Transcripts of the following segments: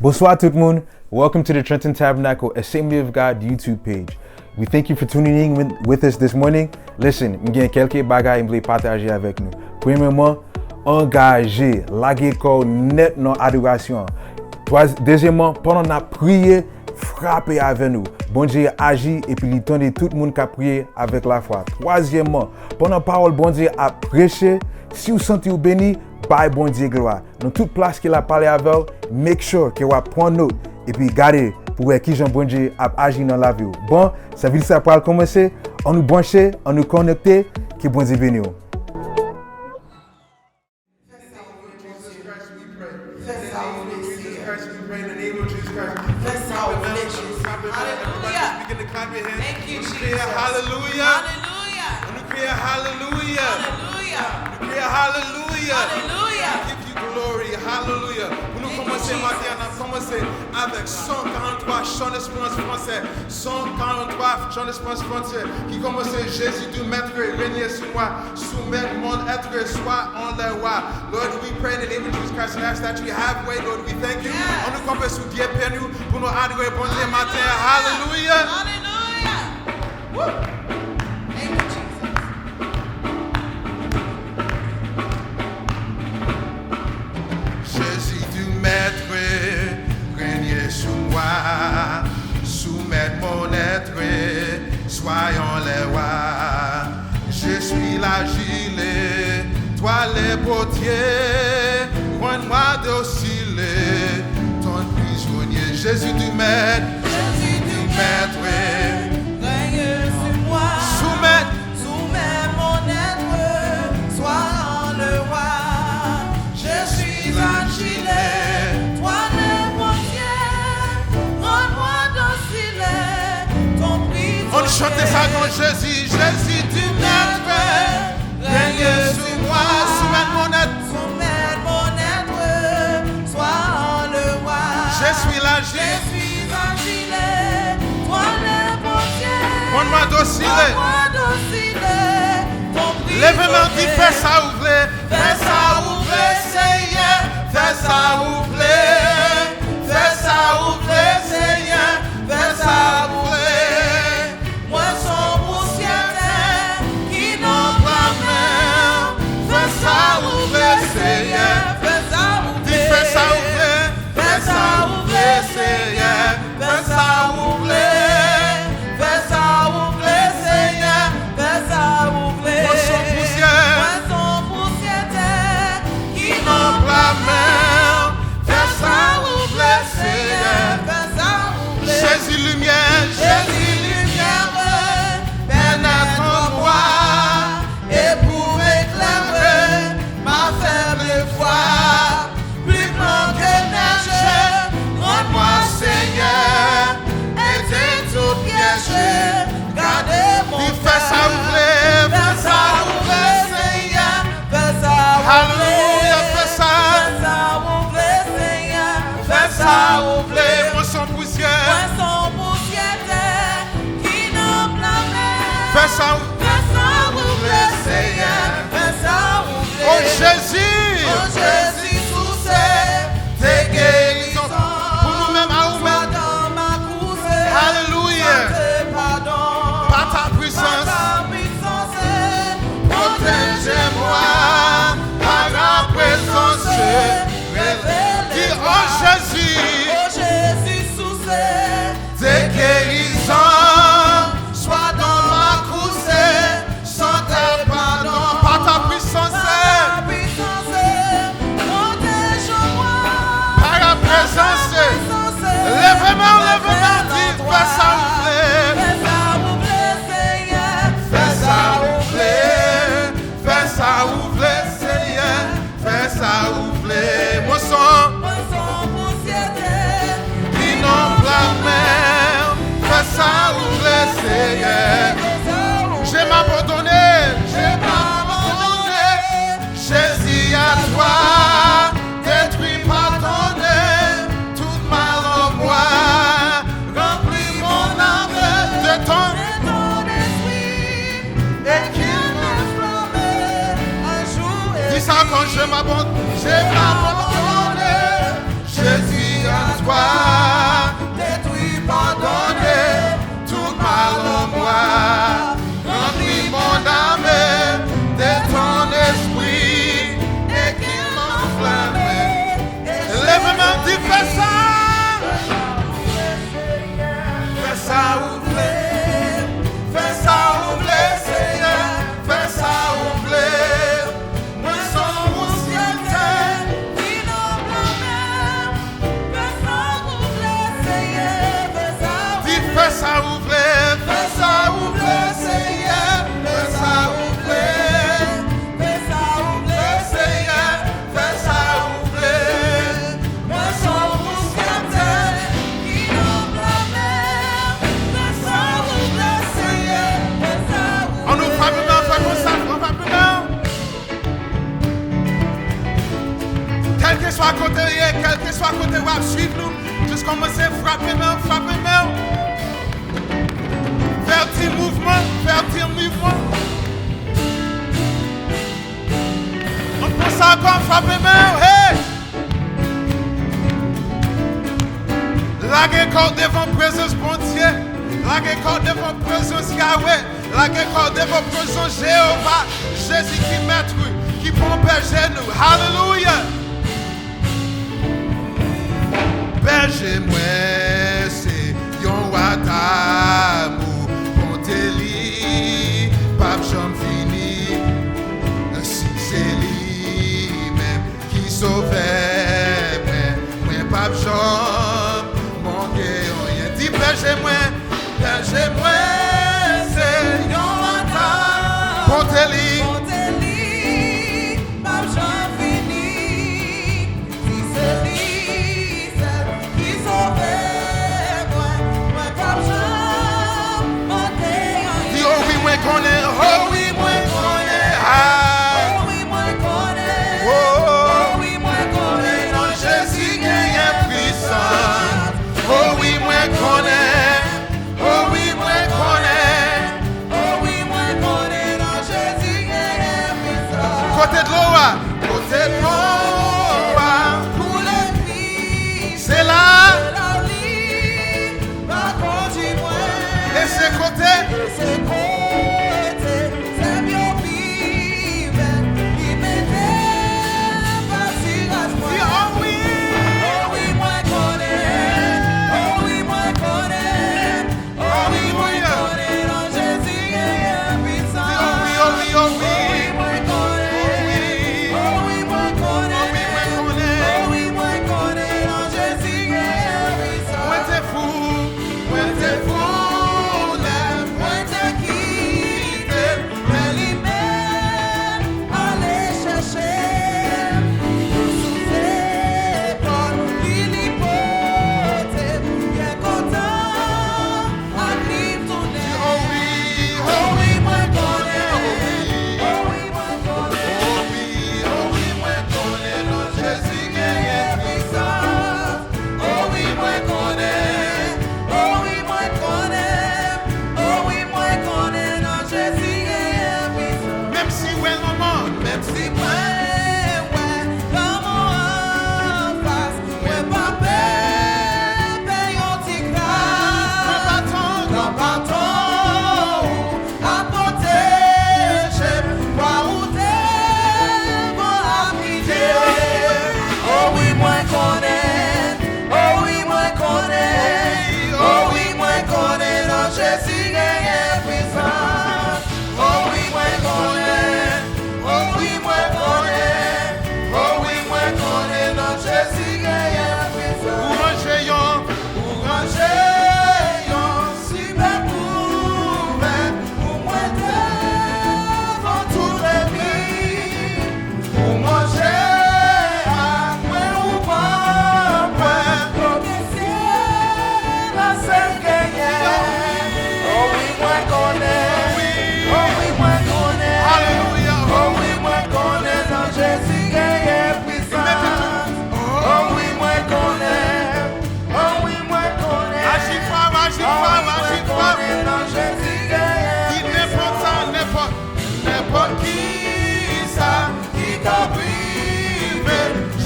Bonsoir tout le monde. Welcome to the Trenton Tabernacle Assembly of God YouTube page. We thank you for tuning in with us this morning. Listen, il y a quelques bagages que je veux partager avec nous. Premièrement, engagez, laguez corps net dans l'adoration. Deuxièmement, pendant qu'on a prié, frappez avec nous. Bon Dieu agit et puis il tendait tout le monde qui a prié avec la foi. Troisièmement, pendant que la parole bon Dieu a prêché, si vous sentez vous béni, by bon Dieu gloire. Dans toute place qu'il a parlé avec, make sure que vous prenez note et puis gardez pour voir qui Jean bon Dieu a agi dans la vie. Bon, ça veut dire ça pour commencer. On nous brancher, on nous connecter, que bon Dieu bénisse. Thank you, Jesus. Hallelujah. Hallelujah. Hallelujah. Hallelujah. Hallelujah. Hallelujah. We give you glory. Hallelujah. Nous commençons maintenant, on a commencé avec 143 chants d'espérance français. 143 chants d'espérance français qui commençait Jésus du Maître, régner sur moi, soumettre mon être, soit en le roi. Lord, we pray in the name of Jesus Christ and ask that you have way, Lord. We thank you. On nous commence sous Dieu Père nous pour nous adorer bon Dieu matin. Hallelujah. Hallelujah. Woo. Thank you, Jesus. Jésus du Maître, régner sur moi, soumettre mon être, soyons les rois. Je suis l'agile, toi les potiers, rends-moi docile, ton prisonnier. Jésus du Maître, règne sur moi, soumets mon être, sois le roi. Je suis agile, toi le potier, rends-moi docile, ton prisonnier. On chante ça quand Jésus du Maître, règne sur moi, soumets mon être, sois le roi. Je suis l'agile, toi le potier, rends-moi docile, lève-moi qui fait ça ouvrir, Seigneur, fais ça ouvrir, Seigneur, fais ça ouvrir. Moi son poussière qui n'ont pas main, fais ça ouvrir, Seigneur, fais ça ouvrir, Seigneur, fais ça ouvrir, Seigneur, fais ça ouvrir. Moi son poussière qui n'ont pas main, fais ça ouvrir, Seigneur, fais ça ouvrir. Jésus lumière, pénètre en moi et pour éclairer ma faible foi, plus blanc que neige, rends-moi, Seigneur, et tout piège, gardez mon cœur. Fais ça ouvrir, Seigneur, fais ça ouvrir. Alléluia, fais ça ouvrir, Seigneur, fais ça ouvrir. Moi sans poussière, qui n'en blâme. Fais ça ouvrir, Seigneur, fais ça ouvrir. Oh Jésus, sous tes guérisons, pour nous-mêmes à nous-mêmes. Alléluia, par ta puissance, protège-moi, par la présence révélée. Oh Jésus, sous tes guérisons, sois dans ma course, sans tes pardons, par ta puissance, protège-moi, par la présence, lève-moi, dis, fais ça ouvrir, Seigneur, fais ça ouvrir, Seigneur, fais ça ouvrir. Moi son poussière qui n'en blâme, fais ça ouvrir, Seigneur. J'ai m'abandonné, Jésus à toi, détruis, pardonne, tout mal en moi. Juste commencer à frapper main. Faire petit mouvement. On pense encore frapper main. Hey! La corde devant présence bon Dieu. La corde devant présence Yahweh. La corde devant présence Jéhovah. Jésus qui maître, qui prend berger nous. Hallelujah. Berger moi, c'est yon watamou. Ponteli, pape j'en fini. Si c'est lui-même qui sauvait, moi pape j'en manqué rien. Dis berger moi, c'est yon watamou. Ponteli. Côté de l'eau, pour les filles, c'est là. Et c'est côté, c'est bien vivre. Il m'était facile à moi. Oh oui, moi connais. Oh oui, moi connais. Oh oui, moi connais. Dans Jésus, il y a puissance. Oh oui.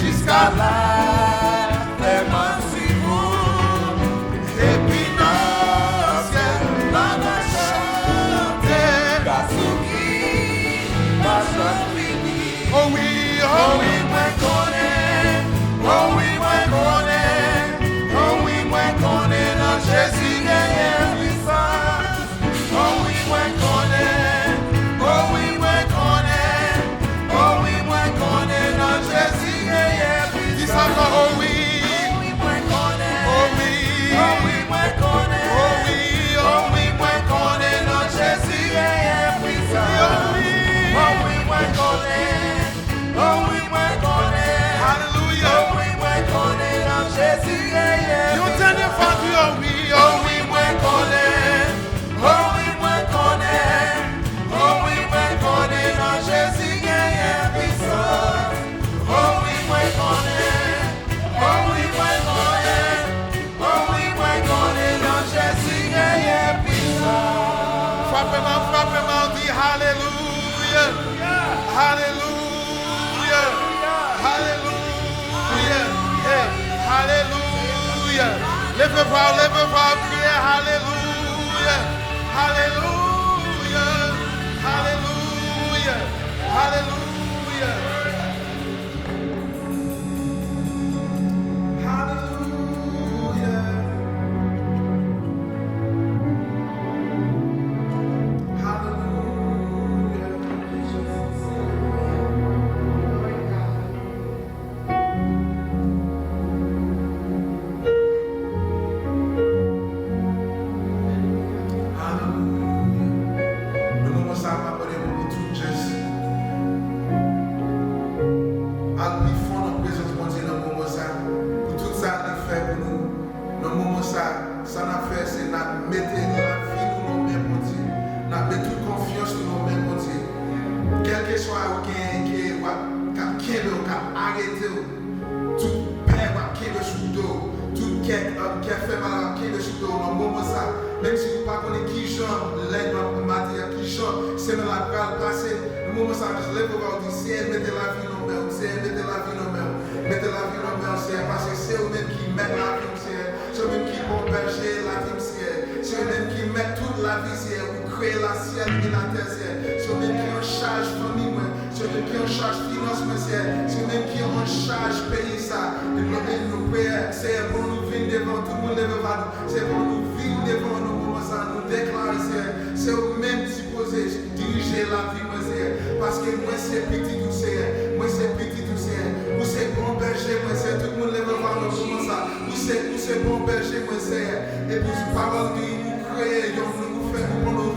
Jusqu'à là, vraiment si vous, et puis non, c'est la chante, Kasuki, ma chante fini. Oh oui, moi connais, dans Jésus, il y a puissance. Oh oui, moi connais, dans Jésus, il y a puissance. Oh oui, moi connais, dans Jésus, il y a puissance. Hallelujah. Dans Jésus, il y a puissance. Hallelujah. Lève voix, prière. Hallelujah. Hallelujah. Hallelujah. Hallelujah. Même si vous ne connaissez pas qui genre, l'aide matériel, qui genre, c'est dans la grâce passée. Le moment ça, je lève au dire, c'est mettez la vie dans le c'est mettez la vie dans le mettez la vie dans le c'est parce que c'est eux-mêmes qui mettent la vie, c'est eux-mêmes qui vont berger la vie, c'est eux-mêmes qui mettent toute la vie, c'est vous créez la ciel et la terre, c'est eux-mêmes qui en charge famille, c'est eux-mêmes qui en charge finance, c'est eux-mêmes qui en charge pays ça. Et nous prions, c'est pour nous venir devant tout le monde, c'est pour nous venir devant nous. Nous déclarer, c'est eux-mêmes supposés diriger la vie, parce que moi c'est petit tout c'est, moi c'est petit tout c'est, vous c'est bon berger, moi c'est tout le monde lève voir le moment ça, vous c'est bon berger, moi c'est, et puis parole de nous créer, nous faire, nous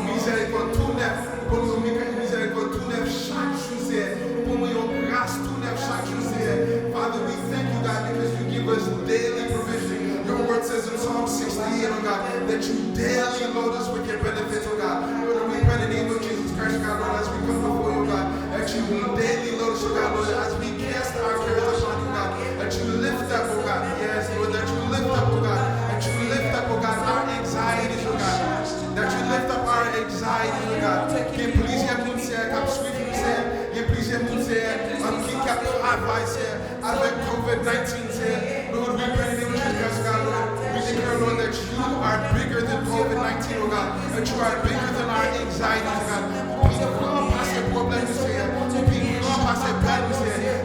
miséricorde tout neuf, pour nous miséricorde tout neuf chaque jour c'est, pour nous grâce tout neuf chaque jour c'est. Father, we thank you God because you give us daily provision. Your word says in Psalm 68, oh God, that you daily load us with your benefits, oh God. Lord, we pray in the name of Jesus Christ, God, Lord, as we come before you, God, that you daily load us, oh God, Lord, as we cast our cares upon you, God, that you lift up, oh God, yes, Lord, that you lift up, oh God, that you lift up, oh God, our anxieties, oh God, that you lift up our anxieties, oh God. Qu'il please y a moun se, kap suivi nou se, qu'il please y a moun se, ki kap travay se, avec COVID-19 se, Lord, we pray in the name of Jesus, God, Lord, we declare, Lord, that you are bigger than COVID-19, oh God, that you are bigger than our anxieties, oh God. Puis grand par ces problèmes, puis grand par ces peines,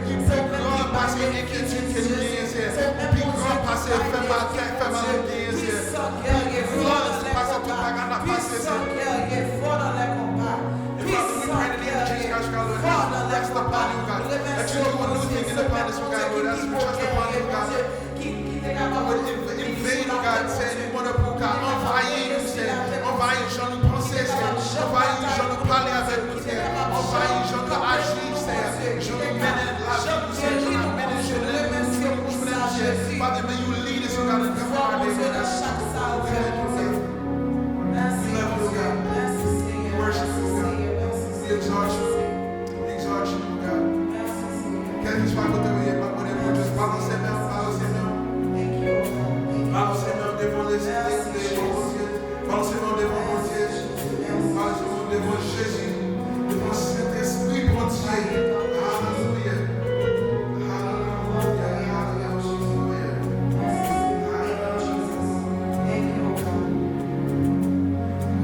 puis grand par ces inquiétudes que nous avons, puis grand par ces faits mal que nous avons, puis grand par ces tout bagarre à passer, rest upon you, God. That you do a new thing in the palace, oh God, Lord, as we trust upon you, God. Lord, invade, oh God, say, you want to put God, envahir, j'en nous penser, envahir, j'en nous parler avec nous, envahir, j'en nous agir, j'en nous mener la vie, j'en nous mener, je l'aime, Father, may you lead us, oh God, and come our day, Lord, as we love you, God. We worship you, God. We exalt you. Quel soit votre vie, juste parlez ses mains, parlez ses mains. Parlez ses mains devant les Dieu. Parlez ses mains devant mon Dieu. Parlez ses mains devant Jésus. Devant cet esprit, mon Dieu. Alléluia. Alléluia.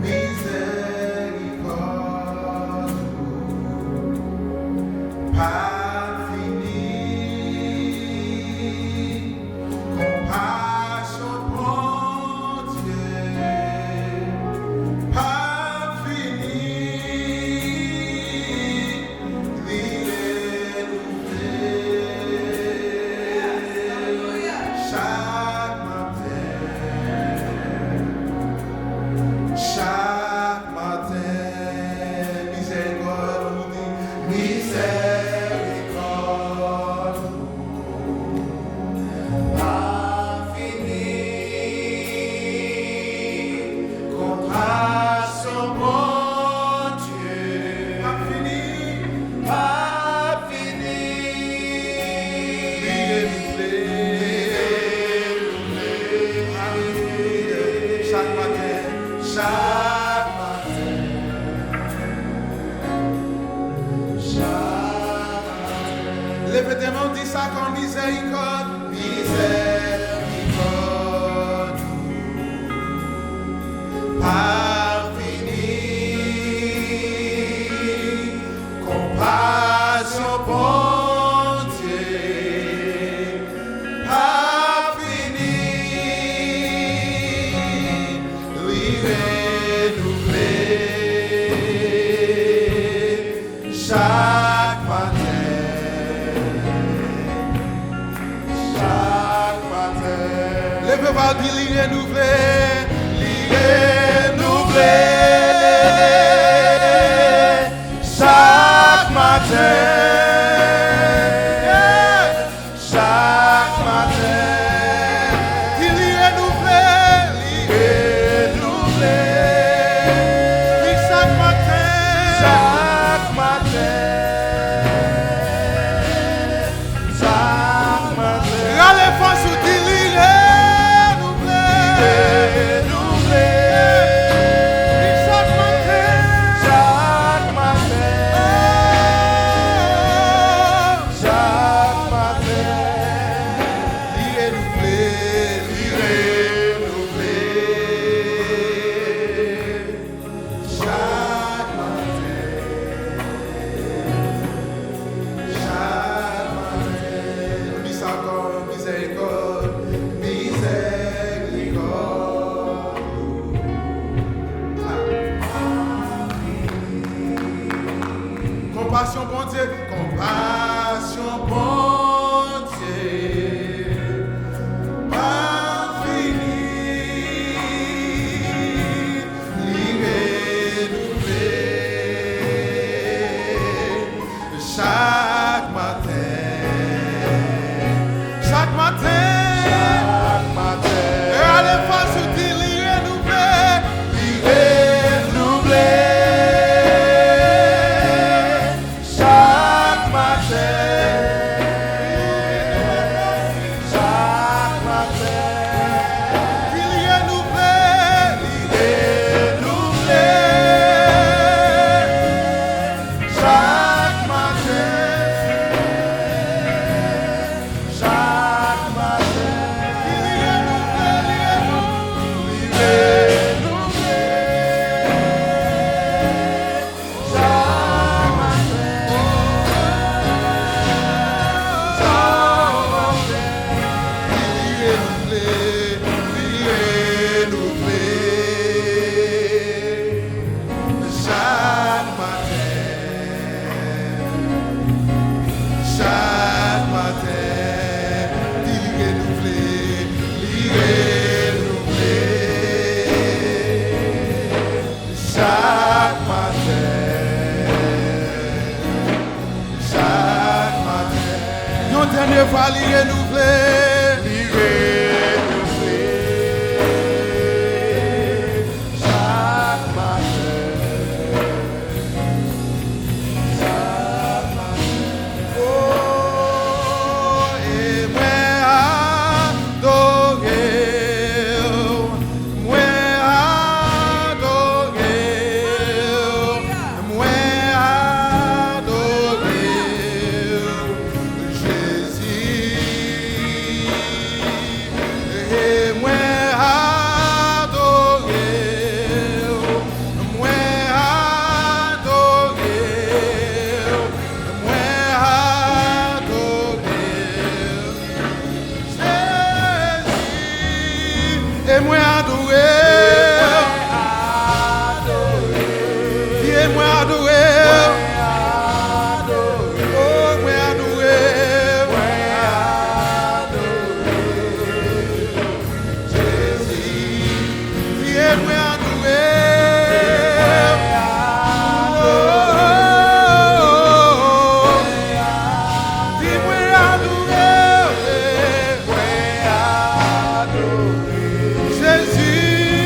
Miséricorde. Lève va dire li renouvelé, chaque matin. Chaque matin. Il est renouvelé, oui, chaque matin. Chaque matin. Chaque matin. Râlez fort sous dit il est renouvelé. Oui, chaque matin. Chaque matin. Chaque matin. Il est renouvelé. Chaque matin. Chaque matin. Dis ça encore, miséricorde, miséricorde. Compassion, bon Dieu, compassion, bon Dieu, pas fini, renouvelé chaque matin, chaque matin, chaque matin. Et à l'efface où dit renouvelé, chaque matin. Chaque matin. Il est renouvelé, chaque matin. Chaque matin. Il est renouvelé, chaque matin. Chaque matin, il est renouvelé, chaque matin. Yon dernier fois, il est renouvelé, chaque matin. Oh, et moi adorer, moi adorer Jésus. Et moi adorer, moi adorer, moi adorer Jésus. Et moi adorer, et moi adorer, oh moi adorer, Jésus. Et moi adorer, Jésus.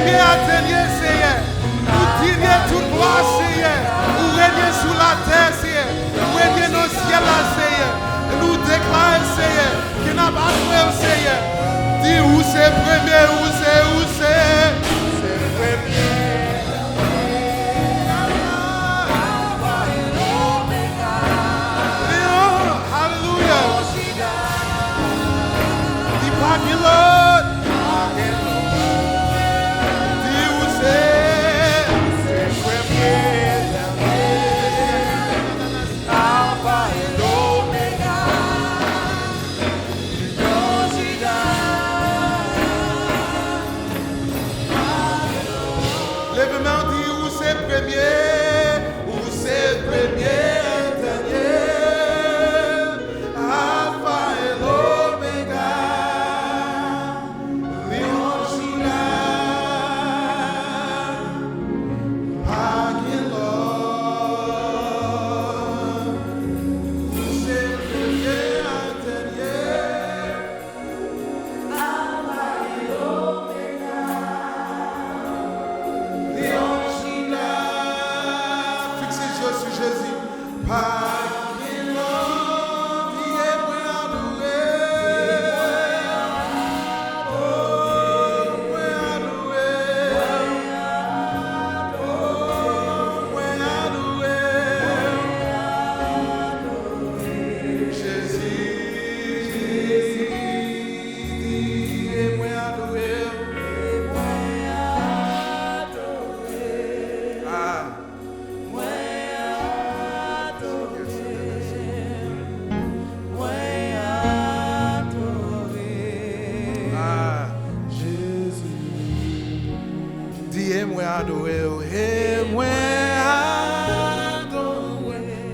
crier à Seigneur, Seigneur. Nous dire toute gloire, Seigneur. Nous régner sous la terre, Seigneur. Nous régner dans le ciel, là, Seigneur. Et nous déclarer, Seigneur, qu'il n'a pas trouvé, Seigneur. Dis où c'est premier, où c'est premier. Lord, dis où c'est premier, Alpha et l'Oméga, lève-moi, dis où c'est premier, dernier, Alpha et l'Oméga.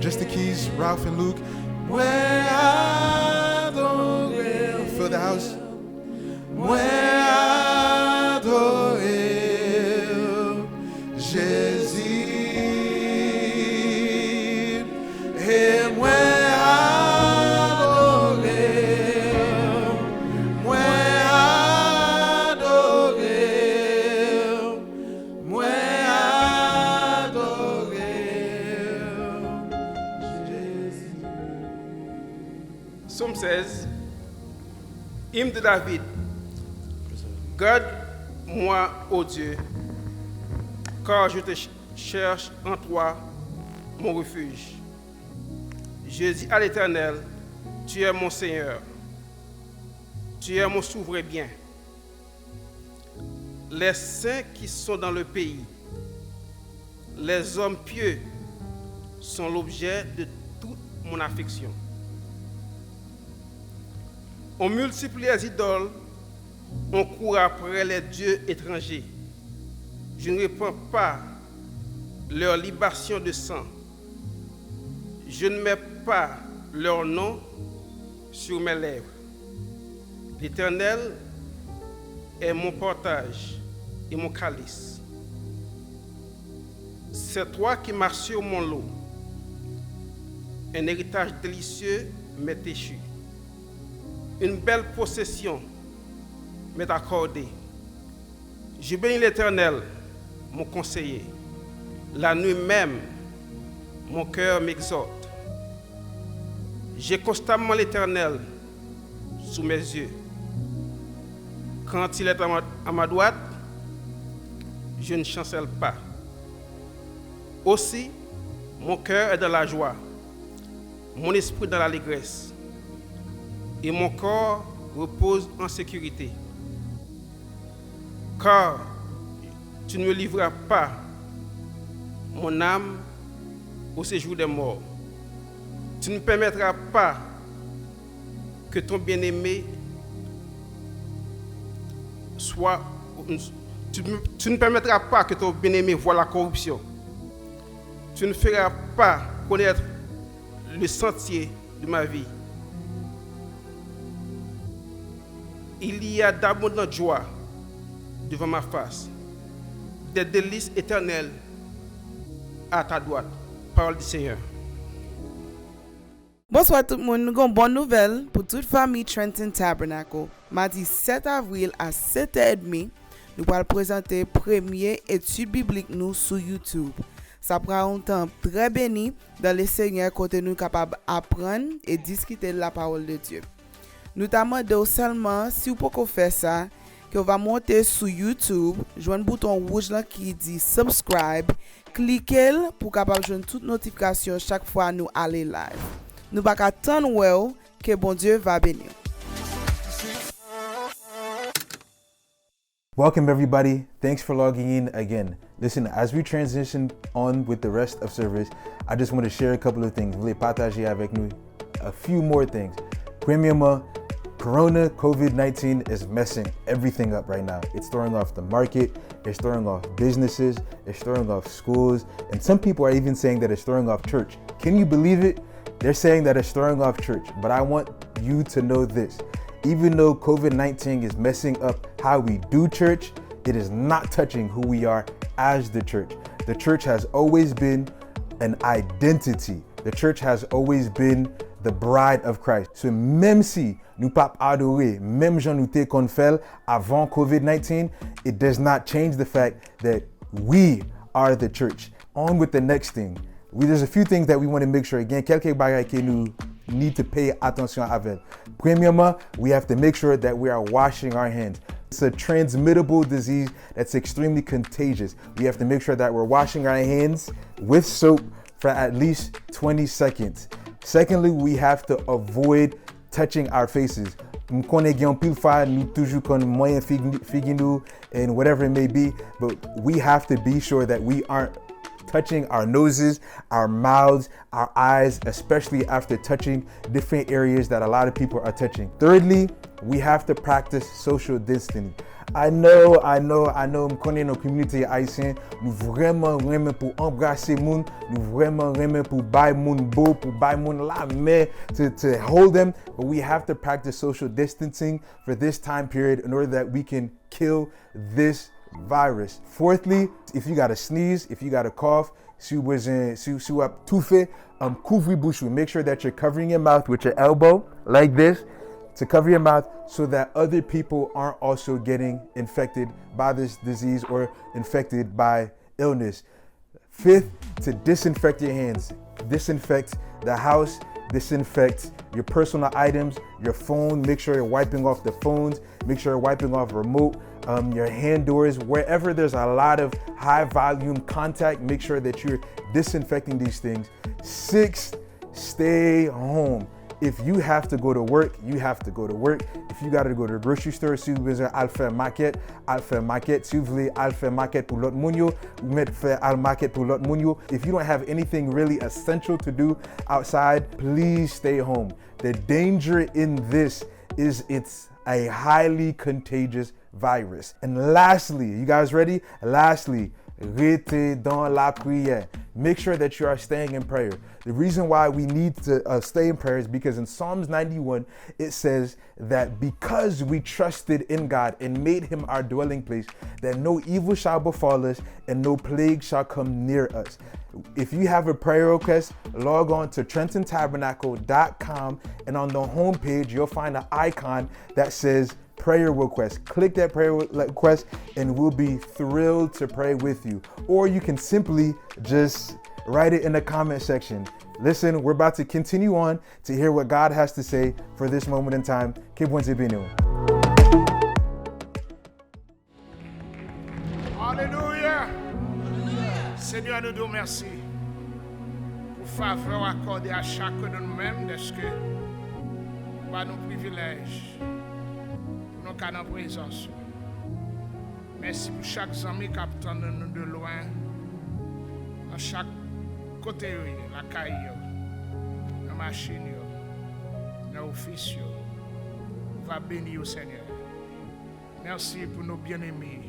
Just the keys, Ralph and Luke. Fill the house. Jésus. Psaume 16, hymne de David. Garde-moi, ô Dieu, car je te cherche en toi, mon refuge. Je dis à l'Éternel, tu es mon Seigneur, tu es mon souverain bien. Les saints qui sont dans le pays, les hommes pieux sont l'objet de toute mon affection. On multiplie les idoles, on court après les dieux étrangers. Je ne répands pas leur libation de sang. Je ne mets pas leur nom sur mes lèvres. L'Éternel est mon partage et mon calice. C'est toi qui marches sur mon lot. Un héritage délicieux m'est échu. Une belle possession m'est accordée. Je bénis l'Éternel, mon conseiller. La nuit même, mon cœur m'exhorte. J'ai constamment l'Éternel sous mes yeux. Quand il est à ma droite, je ne chancelle pas. Aussi, mon cœur est dans la joie, mon esprit dans l'allégresse, et mon corps repose en sécurité. Car tu ne me livreras pas mon âme au séjour des morts. Tu ne permettras pas que ton bien-aimé soit... Tu ne permettras pas que ton bien-aimé voie la corruption. Tu ne feras pas connaître le sentier de ma vie. Il y a d'abondantes joies devant ma face, des délices éternelles à ta droite. Parole du Seigneur. Bonsoir tout le monde, nous avons une bonne nouvelle pour toute famille Trenton Tabernacle. Mardi 7 avril à 7h30, nous allons présenter premier étude biblique nous sur YouTube. Ça prend un temps très béni dans le Seigneur côté nous capable d'apprendre et discuter de la parole de Dieu. Nous demandons seulement si vous pouvez faire ça, que vous va monter sur YouTube, jouer un bouton rouge là qui dit subscribe, cliquez pour capable joindre toute notification chaque fois nous aller live. Nous pas attendre que bon Dieu va bénir. Welcome, everybody. Thanks for logging in again. Listen, as we transition on with the rest of service, I just want to share a couple of things. Voulez partager avec nous a few more things. Premièrement, Corona COVID-19 is messing everything up right now. It's throwing off the market, it's throwing off businesses, it's throwing off schools, and some people are even saying that it's throwing off church. Can you believe it? They're saying that it's throwing off church, but I want you to know this. Even though COVID-19 is messing up how we do church, it is not touching who we are as the church. The church has always been an identity. The church has always been the bride of Christ. So même si nous pas adorer, même Jean nous te kon fait avant COVID-19, it does not change the fact that we are the church. On with the next thing. There's a few things that we want to make sure. Again, quelques bagages que nous need to pay attention avec. Premièrement, we have to make sure that we are washing our hands. It's a transmittable disease that's extremely contagious. We have to make sure that we're washing our hands with soap for at least 20 seconds. Secondly, we have to avoid touching our faces. M'konne gen pile fois nous toujours kon moyen figi nous and whatever it may be, but we have to be sure that we aren't touching our noses, our mouths, our eyes, especially after touching different areas that a lot of people are touching. Thirdly, we have to practice social distancing. I know, m'konne nos communauté haïtienne, nous vraiment remen pour embrasser moun, nous vraiment remen pour bay moun beau, pour bay moun la main, to hold them, but we have to practice social distancing for this time period in order that we can kill this virus. Fourthly, if you got to sneeze, if you got to cough, si vous avez tout fait, couvre bouche. Make sure that you're covering your mouth with your elbow like this to cover your mouth so that other people aren't also getting infected by this disease or infected by illness. Fifth, to disinfect your hands. Disinfect the house, disinfect your personal items, your phone. Make sure you're wiping off the phones. Make sure you're wiping off remote, your hand doors. Wherever there's a lot of high volume contact, make sure that you're disinfecting these things. Sixth, stay home. If you have to go to work, you have to go to work. If you got to go to the grocery store, si vous besoin al faire market, al faire market. Si vous voulez al faire market pour l'autre moun yo, vous mettez faire al market pour l'autre moun yo. If you don't have anything really essential to do outside, please stay home. The danger in this is it's a highly contagious virus. And lastly, you guys ready? Lastly, restez dans la prière. Make sure that you are staying in prayer. The reason why we need to stay in prayer is because in Psalms 91, it says that because we trusted in God and made him our dwelling place, that no evil shall befall us and no plague shall come near us. If you have a prayer request, log on to TrentonTabernacle.com, and on the homepage, you'll find an icon that says prayer request. Click that prayer request and we'll be thrilled to pray with you. Or you can simply just write it in the comment section. Listen, we're about to continue on to hear what God has to say for this moment in time. Keep on being. Alléluia. Seigneur, nous te remercions pour faveur accordée à chacun de nous-mêmes, parce que par nos privilèges, pour nos cas en présence. Merci pour chaque ami qui attend nous de loin, dans chaque côté, la caille, la machine, l'office. On va bénir au Seigneur. Merci pour nos bien-aimés,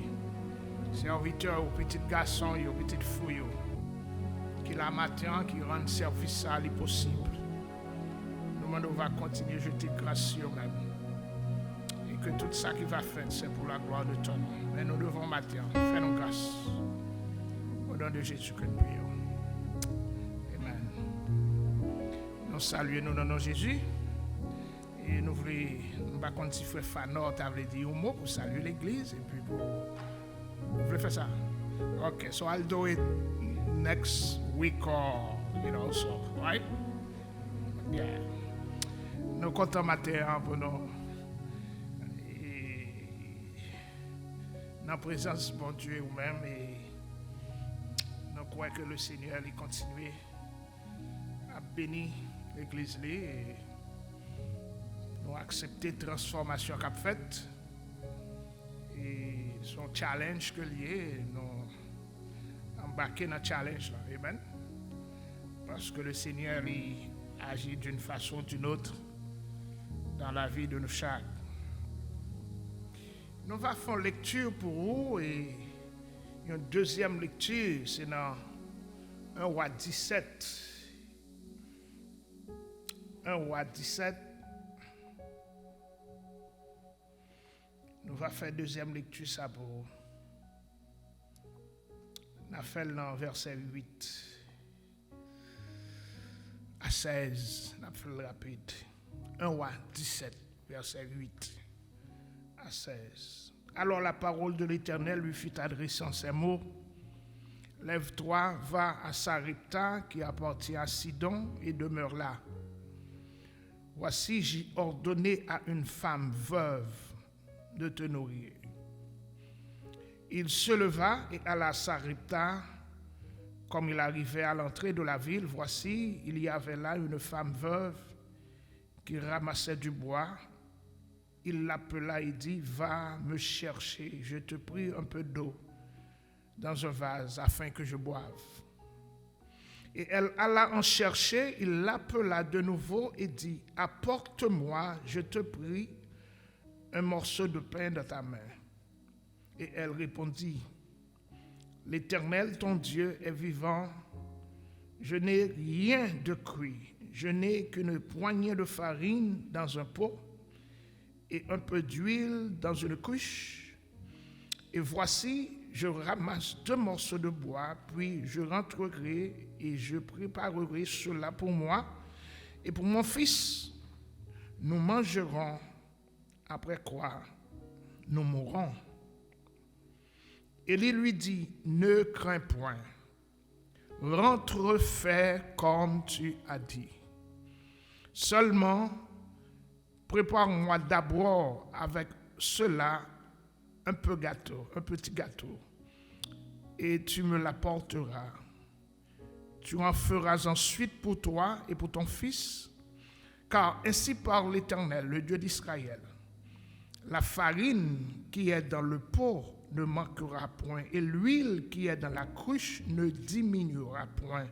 serviteurs, aux petits garçons, aux petites filles, qui la matin, qui rendent service à lui possible. Nous on va continuer à jeter grâce sur eux-mêmes. Et que tout ça qui va faire, c'est pour la gloire de ton nom. Mais nous devons matin faire nos grâces. Au nom de Jésus que nous prions. Amen. Nous saluons nous dans le nom de Jésus. Et nous voulons, nous va continuer à faire Fanor, t'avais dit un mot pour saluer l'église et puis pour peux faire ça? Okay, so I'll do it next week or, so, right? Yeah. Nous comptons matin pour nous. Dans la présence de bon Dieu ou même, et nous croyons que le Seigneur il continue à bénir l'église et nous accepter la transformation qu'a faite et son challenge que lié nous embarquer dans le challenge là. Amen. Parce que le Seigneur il agit d'une façon ou d'une autre dans la vie de nous chaque. Nous allons faire une lecture pour vous et une deuxième lecture, c'est dans 1 roi 17. 1 roi 17. Nous allons faire deuxième lecture ça pour vous. Nous allons faire dans verset 8 à 16. Nous allons faire rapide. 1 roi 17, verset 8. À 16. Alors la parole de l'Éternel lui fut adressée en ces mots. Lève-toi, va à Sarepta qui appartient à Sidon et demeure là. Voici, j'ai ordonné à une femme veuve de te nourrir. Il se leva et alla à Sarepta. Comme il arrivait à l'entrée de la ville, voici, il y avait là une femme veuve qui ramassait du bois. Il l'appela et dit, va me chercher, je te prie un peu d'eau dans un vase afin que je boive. Et elle alla en chercher, il l'appela de nouveau et dit, apporte-moi, je te prie, un morceau de pain dans ta main. Et elle répondit, l'Éternel, ton Dieu, est vivant, je n'ai rien de cuit, je n'ai qu'une poignée de farine dans un pot, et un peu d'huile dans une couche. Et voici, je ramasse 2 morceaux de bois, puis je rentrerai et je préparerai cela pour moi et pour mon fils. Nous mangerons, après quoi nous mourrons. Élie lui dit, ne crains point, rentre, fais comme tu as dit. Seulement, prépare-moi d'abord avec cela un petit gâteau, et tu me l'apporteras. Tu en feras ensuite pour toi et pour ton fils, car ainsi parle l'Éternel, le Dieu d'Israël. La farine qui est dans le pot ne manquera point, et l'huile qui est dans la cruche ne diminuera point,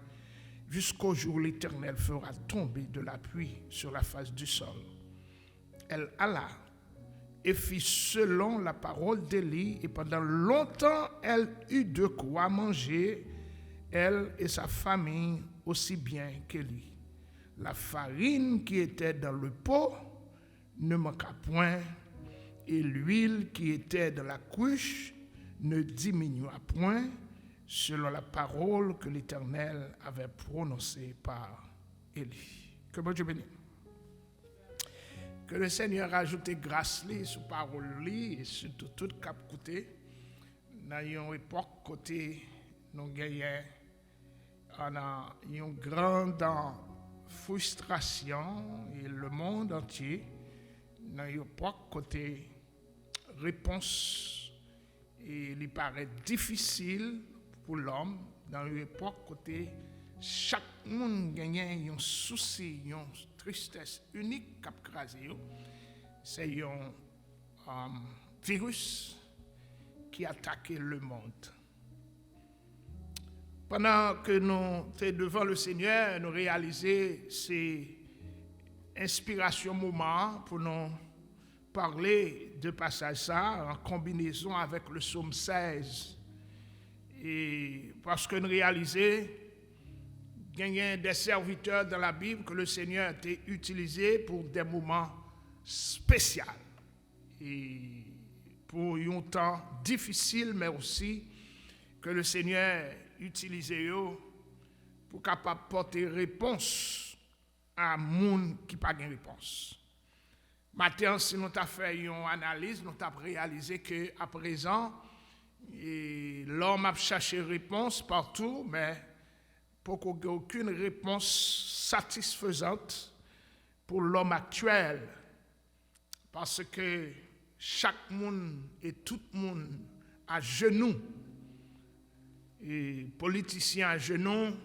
jusqu'au jour où l'Éternel fera tomber de la pluie sur la face du sol. Elle alla et fit selon la parole d'Élie, et pendant longtemps elle eut de quoi manger, elle et sa famille aussi bien qu'Élie. La farine qui était dans le pot ne manqua point, et l'huile qui était dans la cruche ne diminua point, selon la parole que l'Éternel avait prononcée par Élie. Que bon Dieu bénisse. Que le Seigneur ajoute grâce sur parole et surtout tout cap côté dans une époque côté nous gagnons une grande frustration et le monde entier dans une époque côté réponse et il paraît difficile pour l'homme dans une époque côté chaque monde gagne un souci, une tristesse unique qui a crasé. C'est un virus qui attaque le monde. Pendant que nous sommes devant le Seigneur, nous réalisons ces inspirations moments pour nous parler de passage ça en combinaison avec le psaume 16. Et parce que nous réalisons qu'il y a des serviteurs dans la Bible que le Seigneur a utilisé pour des moments spéciaux et pour un temps difficile, mais aussi que le Seigneur utilisé pour capable porter réponse à monde qui pas de réponse. Maintenant, si nous avons fait une analyse, nous avons réalisé que à présent, Et l'homme a cherché réponse partout, mais pour qu'il n'y ait aucune réponse satisfaisante pour l'homme actuel. Parce que chaque monde et tout le monde à genoux, et politiciens à genoux,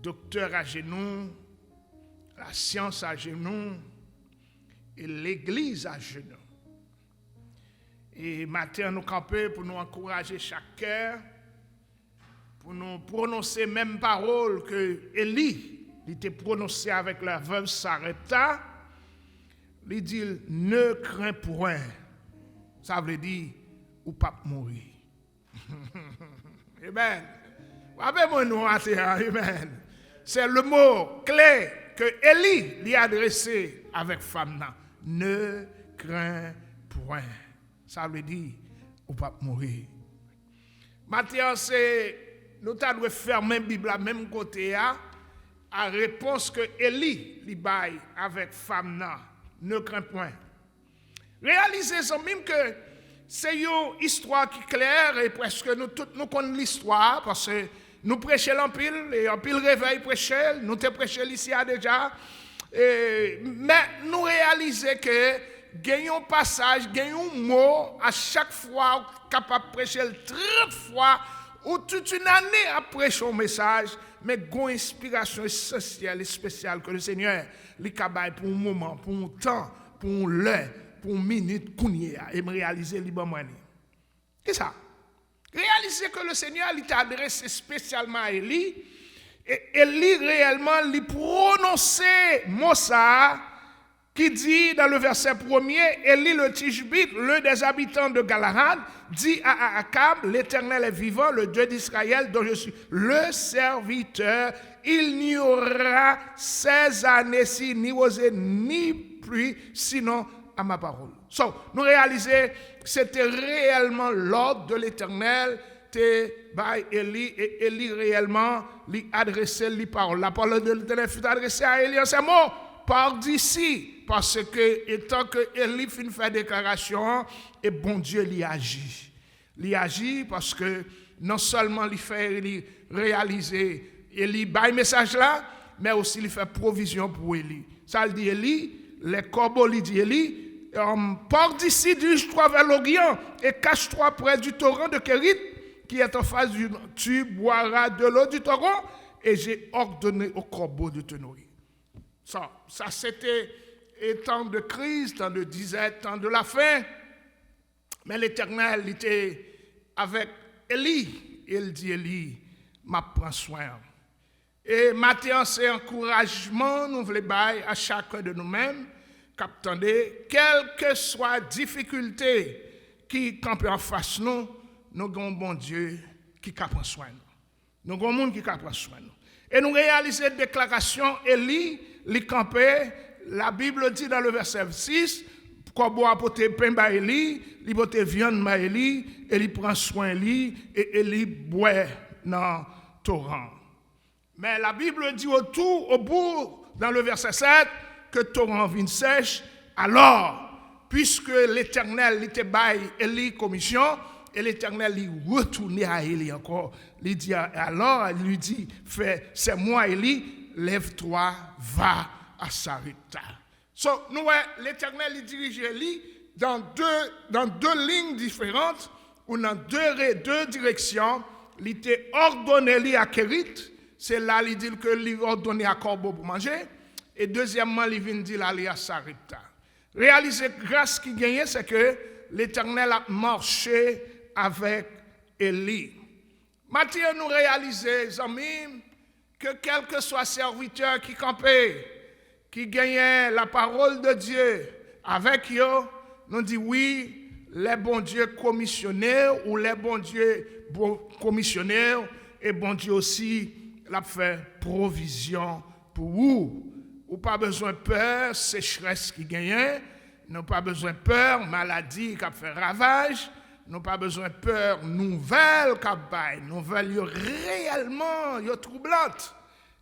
docteurs à genoux, la science à genoux et l'église à genoux. Et matin, nous camper pour nous encourager chaque cœur, pour nous prononcer même parole que Élie était prononcé avec la veuve Sarepta. Il dit ne crains point. Ça veut dire ou pas mourir. Amen. Amen. C'est le mot clé que Élie lui a adressé avec femme. Ne crains point. Ça veut dire ou pas mourir. Maintenant, nous devons fermer la Bible à même côté à réponse que Élie lui baille avec femme. Ne crains point. Réalisez même que c'est une histoire qui est claire et presque nous tous nous connaissons l'histoire parce que nous prêchons l'empile et l'empile réveil prêcher, nous te prêchons ici déjà. Mais nous réalisons que gagnons passage, gagnons mot à chaque fois capable de prêcher 30 fois ou toute une année à prêcher un message, mais une inspiration essentielle et spéciale que le Seigneur lui cabaye pour un moment, pour un temps, pour l'heure, pour une minute qu'on y a et me réaliser librement. C'est ça. Réaliser que le Seigneur t'a adressé spécialement à Élie et Élie réellement lui prononcer mot ça qui dit dans le verset 1er, Élie le Tishbite, l'un des habitants de Galahad, dit à Akab, l'Éternel est vivant, le Dieu d'Israël, dont je suis le serviteur. Il n'y aura 16 années-ci, ni osé, ni pluie, sinon à ma parole. So, nous réalisons que c'était réellement l'ordre de l'Éternel, by Élie, et Élie réellement lui adressait les paroles. La parole de l'Éternel fut adressée à Élie en ces mots. Par d'ici, parce que, étant que Élie fin fait déclaration, et bon Dieu l'y agit. L'y agit parce que non seulement il fait réaliser Élie bail message là, mais aussi il fait provision pour Élie. Ça le dit Élie, les corbeaux lui dit Élie, pars d'ici, dirige-toi vers l'Orient et cache-toi près du torrent de Kérit qui est en face du tu boiras de l'eau du torrent et j'ai ordonné aux corbeaux de te nourrir. Ça c'était temps de crise, temps de disette, temps de la faim. Mais l'Éternel était avec Élie. Il dit Élie, m'a prend soin. Et maintenant, c'est encouragement, nous voulons bailler à chacun de nous-mêmes, qu'attendez, quelle que soit difficulté qui campe en face nous, nous avons un bon Dieu qui prend soin. Nous avons un monde qui prend soin. Et nous réalisons cette déclaration, Élie, les campé, la Bible dit dans le verset 6, Corbeau a porté pain à Élie, il porte viande à Élie, et il prend soin de lui, et Élie boit dans le torrent. Mais la Bible dit au bout, dans le verset 7, que le torrent vient sèche. Alors, puisque l'Éternel était bail Élie commission, et l'Éternel lui retourné à Élie encore, il dit alors, il lui dit, c'est moi Élie, lève-toi, va à Sarepta. So, nous, l'Éternel dirige Élie dans deux lignes différentes, ou dans deux directions. Il était ordonné à Kérit, c'est là il dit que il ordonné à Corbeau pour manger, et deuxièmement, il vient dire aller à Sarepta. Réaliser grâce qui gagne, c'est que l'Éternel a marché avec Élie. Maintenant, nous réalisons, amis, que quel que soit serviteur qui campait, qui gagnait la parole de Dieu avec eux, nous dit oui, les bons dieux commissionnaires ou les bons dieux commissionnaires et bon Dieu aussi l'a fait provision pour vous. Ou pas besoin de peur, sécheresse qui gagne, nous pas besoin de peur, maladie qui a fait ravage, nous pas besoin de peur, nouvelles qui a nouvelles réellement troublantes.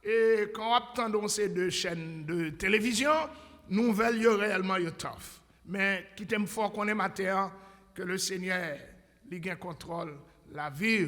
Et quand on attend ces deux chaînes de télévision, nouvelles réellement tough. Mais qui t'aime fort qu'on est matin, que le Seigneur il gagne contrôle la vie.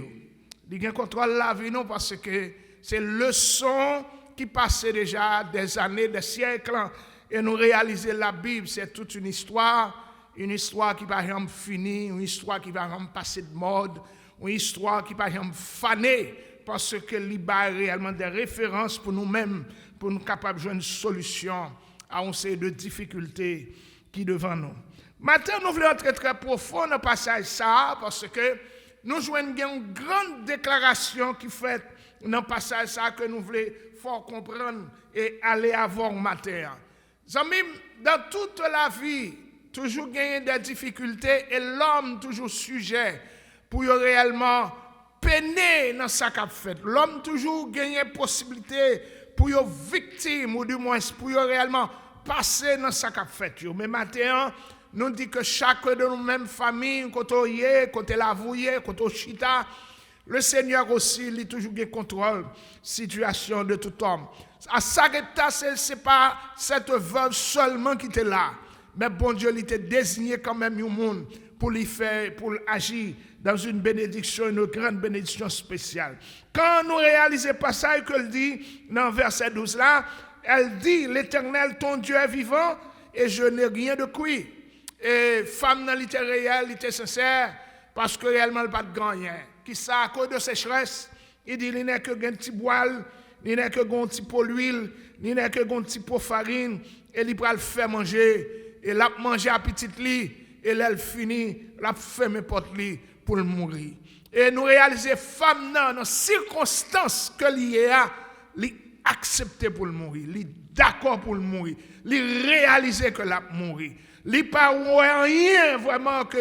Il gagne contrôle la vie non parce que c'est leçon qui passait déjà des années, des siècles et nous réaliser la Bible, c'est toute une histoire qui va jamais finir, une histoire qui va jamais passer de mode, une histoire qui va jamais faner parce que il y a réellement des références pour nous-mêmes pour nous capables de jouer une solution à une série de difficultés qui devant nous. Maintenant, nous voulons entrer très profond dans le passage ça parce que nous jouons une grande déclaration qui fait dans le passage ça que nous voulons fort comprendre et aller avant matin. Amis, dans toute la vie, toujours gagner des difficultés et l'homme toujours sujet pour réellement peiner dans sa cap fait. L'homme toujours gagner possibilité pour y victime ou du moins pour y réellement passer dans sa cap fait. Mais maintenant, nous dit que chaque de nous mêmes familles, côté l'avoué, côté chita, le Seigneur aussi, il toujours gagné contrôle situation de tout homme. À Sarepta, ce n'est pas cette veuve seulement qui était là. Mais bon Dieu, il était désigné quand même un monde pour lui faire, pour agir dans une bénédiction, une grande bénédiction spéciale. Quand nous réalisons pas ça, qu'elle dit dans verset 12 là, elle dit, l'Éternel, ton Dieu est vivant et je n'ai rien de cuit. Et femme dans l'été réel, il était sincère parce que réellement, il n'y a pas de grand rien. Qui ça, à cause de sécheresse, il dit, il n'y a que un petit boile, il n'y a que un petit pot d'huile, il n'y a que un petit pot de farine, et il va le faire manger, et l'a manger à petit lit, et là, il finit, l'a fait mes portes lit pour le mourir. Et nous réalisons, femme dans les circonstances que l'il a, il accepté pour le mourir, il d'accord pour le mourir, il réalisé que l'a mourir. Il n'y a pas rien vraiment que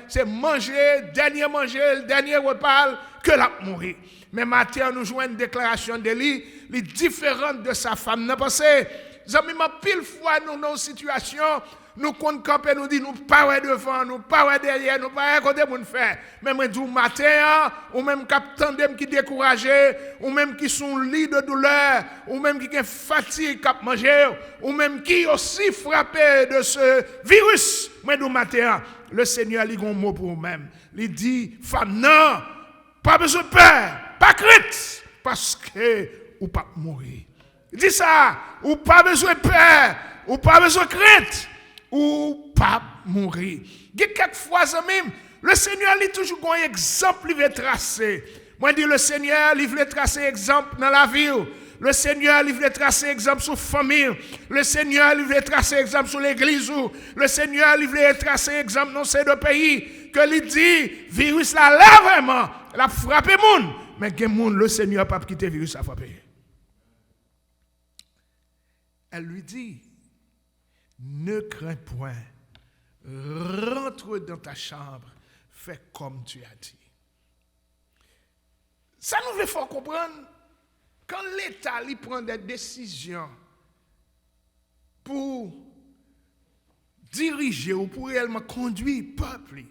c'est manger, le dernier repas que l'a mourir. Mais maintenant, nous jouons une déclaration de lui, est différente de sa femme. Parce que, amis, pile fois, nous dans une situation, nous comptons camper, nous disons, nous pas devant, nous pas derrière, nous pas côté pour nous faire. Même du matin, ou même qui qui découragé, ou même qui sont lit de douleur, ou même qui ont fatigue qui manger, ou même qui aussi frappé de ce virus. Mais du matin, le Seigneur a un mot pour vous-même. Il dit, femme, non, pas besoin de peur, pas crainte, parce que ou pas mourir. Il dit ça, ou pas besoin de peur, ou pas besoin de crainte, ou pas mourir. Il y a quelques fois, le Seigneur a toujours un exemple, il veut tracer. Moi, je dis, le Seigneur, il veut tracer exemple dans la vie. Le Seigneur, il veut tracer exemple sur la famille. Le Seigneur, il veut tracer exemple sur l'église. Le Seigneur, il veut tracer exemple dans ces deux pays. Que il dit, virus là vraiment, il a frappé le monde. Mais le Seigneur n'a pas quitté le virus à frapper. Elle lui dit, ne crains point, rentre dans ta chambre, fais comme tu as dit. Ça nous fait fort comprendre, quand l'État lui prend des décisions pour diriger ou pour réellement conduire le peuple,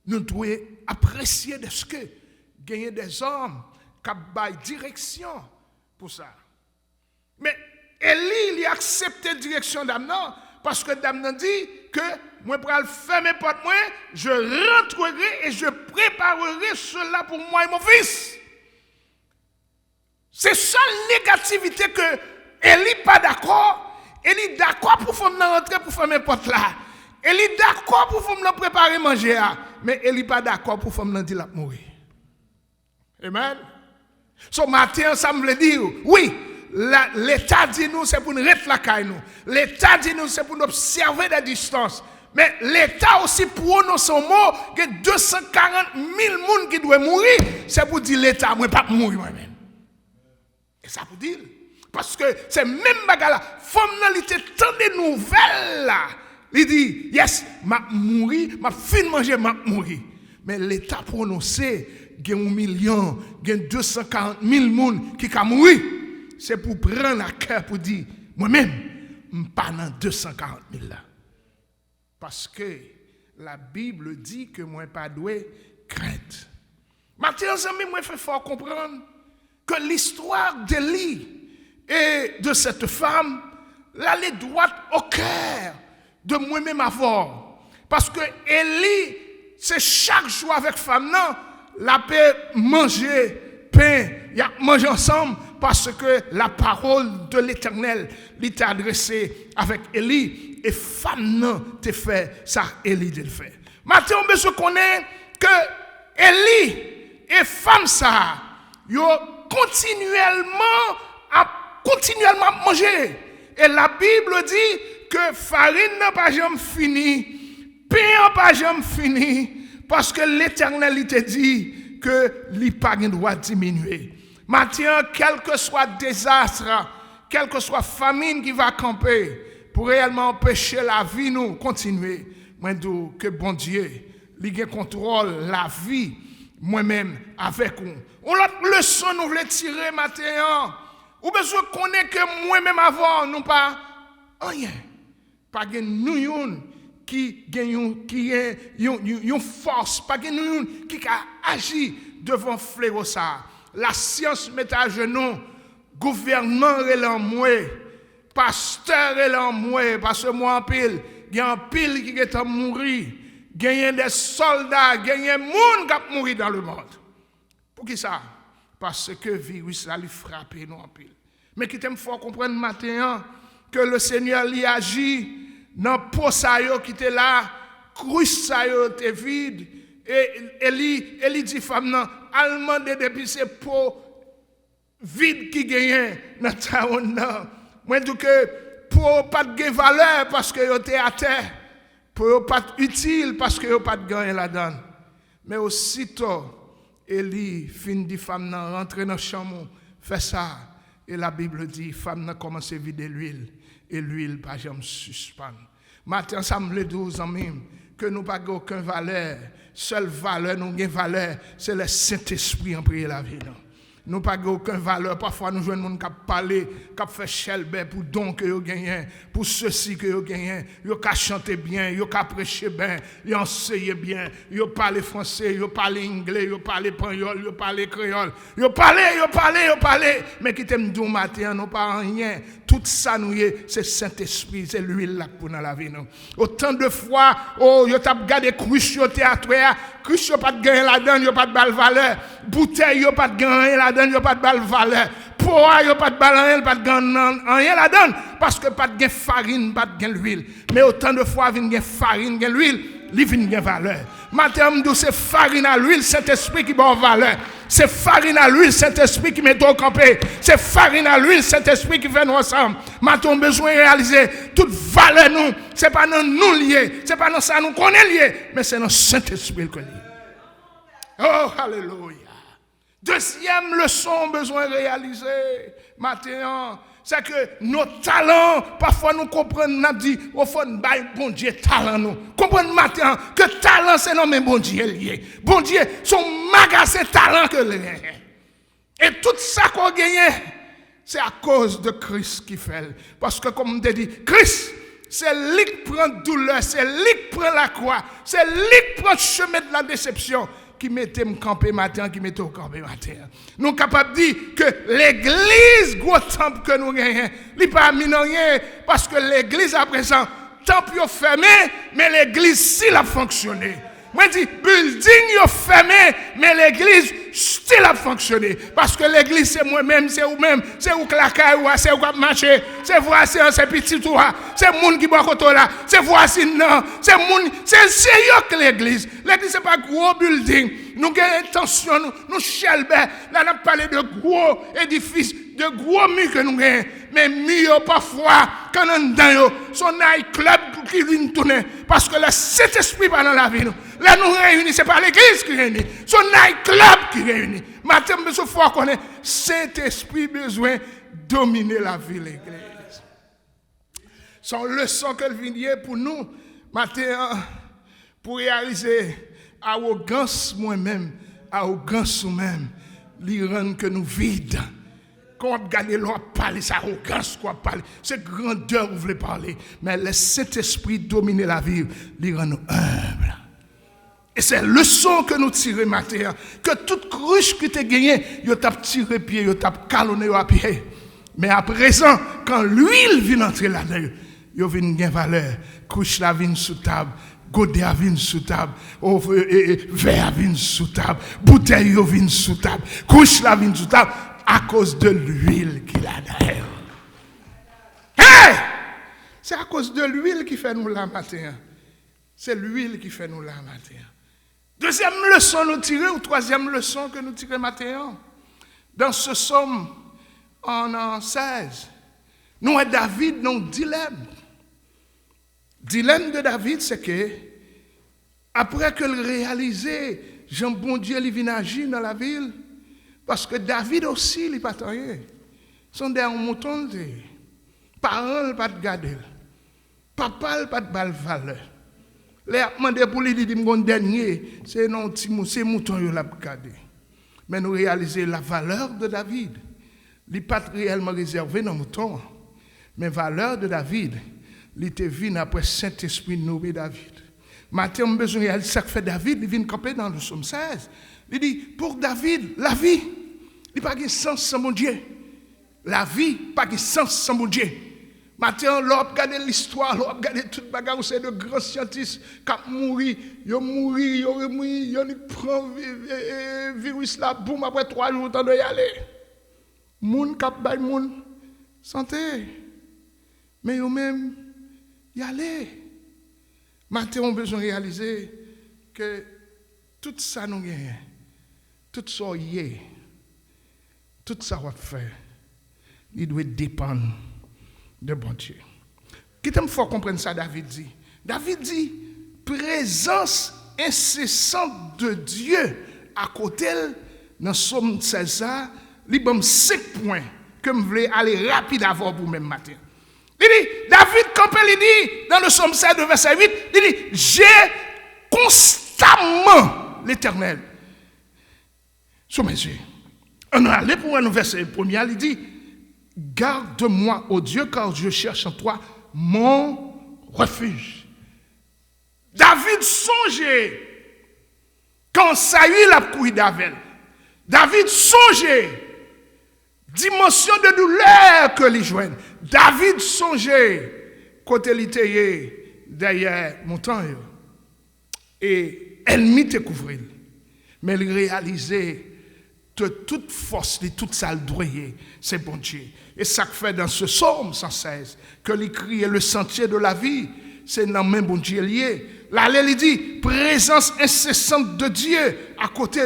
nous devons apprécier de ce que gagner des hommes qui ont direction pour ça. Mais Élie, il a accepté la direction d'Amnon parce que Damnon dit que moi, pour fermer mes portes, je rentrerai et je préparerai cela pour moi et mon fils. C'est ça la négativité que Élie n'est pas d'accord. Élie est d'accord pour faire rentrer pour fermer mes portes là. Élie est d'accord pour faire préparer manger. Mais Élie n'est pas d'accord pour faire dire la mourir. Amen. Ce matin, ça me veut dire, oui. L'État dit nous, c'est pour nous rester la caille nous. L'État dit nous, c'est pour nous observer des distances. Mais l'État aussi prononce son mot que 240 000 personnes qui doivent mourir. C'est pour dire l'État, moi, pas mourir moi-même. Et ça pour dire. Parce que c'est même bagarre là. Formalité tant de nouvelles là. Il dit, yes, m'a mourir, m'a fin manger, m'a mourir. Mais l'État prononcé, il y a 1 million, il y a 240 000 personnes qui ont mourir. C'est pour prendre la cœur pour dire, moi-même, je ne suis pas dans 240 000 là. Parce que la Bible dit que moi, pas doué crainte. Maintenant, moi, je fais fort comprendre que l'histoire d'Élie et de cette femme, là, elle est droite au cœur de moi-même avant. Parce que Élie c'est chaque jour avec femme non, la paix manger pain, y a manger ensemble parce que la parole de l'Éternel lui t'a adressé avec Élie et femme non te fait ça Élie te le fait. Maintenant on besoin connaître que Élie et femme ça yo continuellement manger et la Bible dit que farine n'a pas jamais fini, pain n'a pas jamais fini parce que l'Éternel il te dit que l'Ipagne doit diminuer. Maintenant, quel que soit désastre, quelle que soit famine qui va camper, pour réellement empêcher la vie nous continuer, moi dis que bon Dieu, il contrôle la vie, moi-même avec nous. On l'autre leçon nous voulons tirer maintenant. Ou besoin connaître que moi-même avant, nous pas rien. Pas que nous qui gagnons qui une force pas que nous qui agit devant fléau ça la science met à genoux gouvernement est en moi pasteur est en moi parce que moi en pile il y a un pile qui est mourir il y a des soldats il y a monde qui mourir dans le monde pour qui ça parce que virus là lui frapper nous en pile mais qui t'aime faut comprendre matin que le Seigneur lui agit dans pot ça yo qui était là cruche ça yo était vide et Eli dit femme nan al demander depuis c'est pot vide qui gagne dans taon nan moi dis que pour pas de valeur parce que yo était à terre pour pas utile parce que yo pas de gagne là-dedans mais aussitôt Eli fin dit femme nan rentrer dans chambre fait ça et la Bible dit femme nan commence à vider l'huile et l'huile pas jamais suspendre. Matin ça me le 12 ans même que nous pas aucune valeur, seule valeur nous gain valeur, c'est le Saint-Esprit en prier la vie. Nous pas aucune valeur, parfois nous joignons monde qui parler, qui fait chelbe pour don que yo gagné, pour ceci que yo gagné, yo ka chanter bien, yo ka prêcher bien, yo enseigner bien, yo parler français, yo parler anglais, yo parler espagnol, yo parler créole, yo parler, mais qui t'aime dou matin non pas rien. Tout ça nous c'est Saint-Esprit, c'est l'huile là pour dans la vie nous. Autant de fois yo t'a regardé cruche au théâtre, cruche pas de gagner là-dedans, yo pas de balle valeur, bouteille yo pas de gagner là-dedans, yo pas de balle valeur, poids yo pas de balle pas de gagner rien là-dedans parce que pas de farine, pas de l'huile. Mais autant de fois vinn gain farine, gain l'huile, li vinn gain valeur. Matin c'est farine à l'huile, Saint-Esprit qui bon valeur. C'est farine à l'huile, Saint-Esprit qui met au campé. C'est farine à l'huile, Saint-Esprit qui fait nous ensemble. Maintenant, on a besoin de réaliser toute valeur nous. Ce n'est pas dans nous liés, ce n'est pas dans ça nous qu'on est liés, mais c'est dans Saint-Esprit que lié. Oh, alléluia. Deuxième leçon, on a besoin de réaliser maintenant. C'est que nos talents, parfois nous comprenons, nous dit, au fond, bon Dieu, talent nous. Comprenez maintenant que talent, c'est non, mais bon Dieu lié. Bon Dieu, son magasin talent que lié. Et tout ça qu'on gagne, c'est à cause de Christ qui fait. Parce que, comme on te dit, Christ, c'est lui qui prend douleur, c'est lui qui prend la croix, c'est lui qui prend le chemin de la déception. Qui mettait me camper matin, qui mettait au camper matin. Nous sommes capables de dire que l'église, gros temple que nous gagnons, n'est pas rien parce que l'église à présent, temple est fermé, mais l'église s'il a fonctionné. Moi je dis, building est fermé, mais l'église still a fonctionné. Parce que l'église c'est moi-même, c'est vous-même, c'est vous claquer, c'est vous qui marcher, c'est voici, c'est petit toi, c'est le monde qui boit côté là, c'est voici non, c'est monde, c'est sérieux que l'église. L'église c'est pas gros building. Nous avons intention, nous chelbe, là nous parlons de gros édifices, de gros murs que nous avons, mais mieux parfois, quand on est dans son club qui vient tourner, parce que le Saint-Esprit pas dans la vie. Là nous réunissons, ce n'est pas l'église qui réunit, son club qui réunit. Maintenant, il faut qu'on ait Saint-Esprit besoin de dominer la vie de l'église. Son leçon qu'elle vient pour nous, maintenant, pour réaliser arrogance moi-même, arrogance nous-mêmes, l'Iran que nous vide. Quand on regarde l'on parler, c'est arrogance qu'on parle, c'est grandeur vous voulez parler, mais le Saint-Esprit domine la vie, l'Iran nous humble. Et c'est la leçon que nous tirons matin, que toute cruche qui t'a gagné, il t'a tiré pied, il t'a calonné à pied. Mais à présent, quand l'huile vient entrer là-dedans, il vient gagner valeur, cruche la vient sous table, godé vin sous table, verre vin sous table, bouteille vin sous table, couche la vin sous table à cause de l'huile qu'il a derrière. Hey! C'est à cause de l'huile qui fait nous la matin. C'est l'huile qui fait nous la matin. Deuxième leçon nous tirer ou troisième leçon que nous tirons matin. Dans ce psaume en 16, nous avons David dans un dilemme. Dilemme de David, c'est que après que le réalisé, Jean bon Dieu il vient agir dans la ville, parce que David aussi il pas rien. Son dernier mouton, parents pas de garder, papa pas de valeur. Les demandé pour lui dire mon dernier, c'est non c'est mouton yo l'a garder. Mais nous réaliser la valeur de David. Il n'est pas réellement réservé dans mouton, mais valeur de David, il était venu après Saint-Esprit nommé David. Maintenant, on a besoin de réaliser ce que fait David, il vient camper dans le psaume 16. Il dit, pour David, la vie, il n'y a pas de sens sans mon Dieu. La vie, pas de sens sans mon Dieu. Maintenant, l'on regarde l'histoire, l'on regarde toute bagarre, c'est de grands scientifiques qui ont mouru, ils prennent le virus là, boum, après 3 jours, temps de y aller. Moun kap bay moun santé. Mais eux même y aller. Maintenant, on a besoin de réaliser que tout ça nous gagne, tout ça y est, tout ça va faire, il doit dépendre de bon Dieu. Qui t'aime fort comprendre ça, David dit? David dit, présence incessante de Dieu à côté, dans Somme 16, il y a 5 points que je voulais aller rapide avant pour même matin. Il dit, David Campbell, il dit, dans le Somme 16, verset 8, il dit, j'ai constamment l'Éternel sous mes yeux. On a allé pour un verset premier, il dit, garde-moi, ô Dieu, car je cherche en toi mon refuge. David songeait quand Saül a couru d'Avel. David songeait dimension de douleur que les joignent. David songeait côté l'ité derrière montagne et ennemi te couvrir. Mais il réalisait de toute force, de toute salle droyée, c'est bon Dieu. Et ça fait dans ce psaume 116 que il crie le sentier de la vie, c'est dans même bon Dieu lié. Là, il dit présence incessante de Dieu à côté,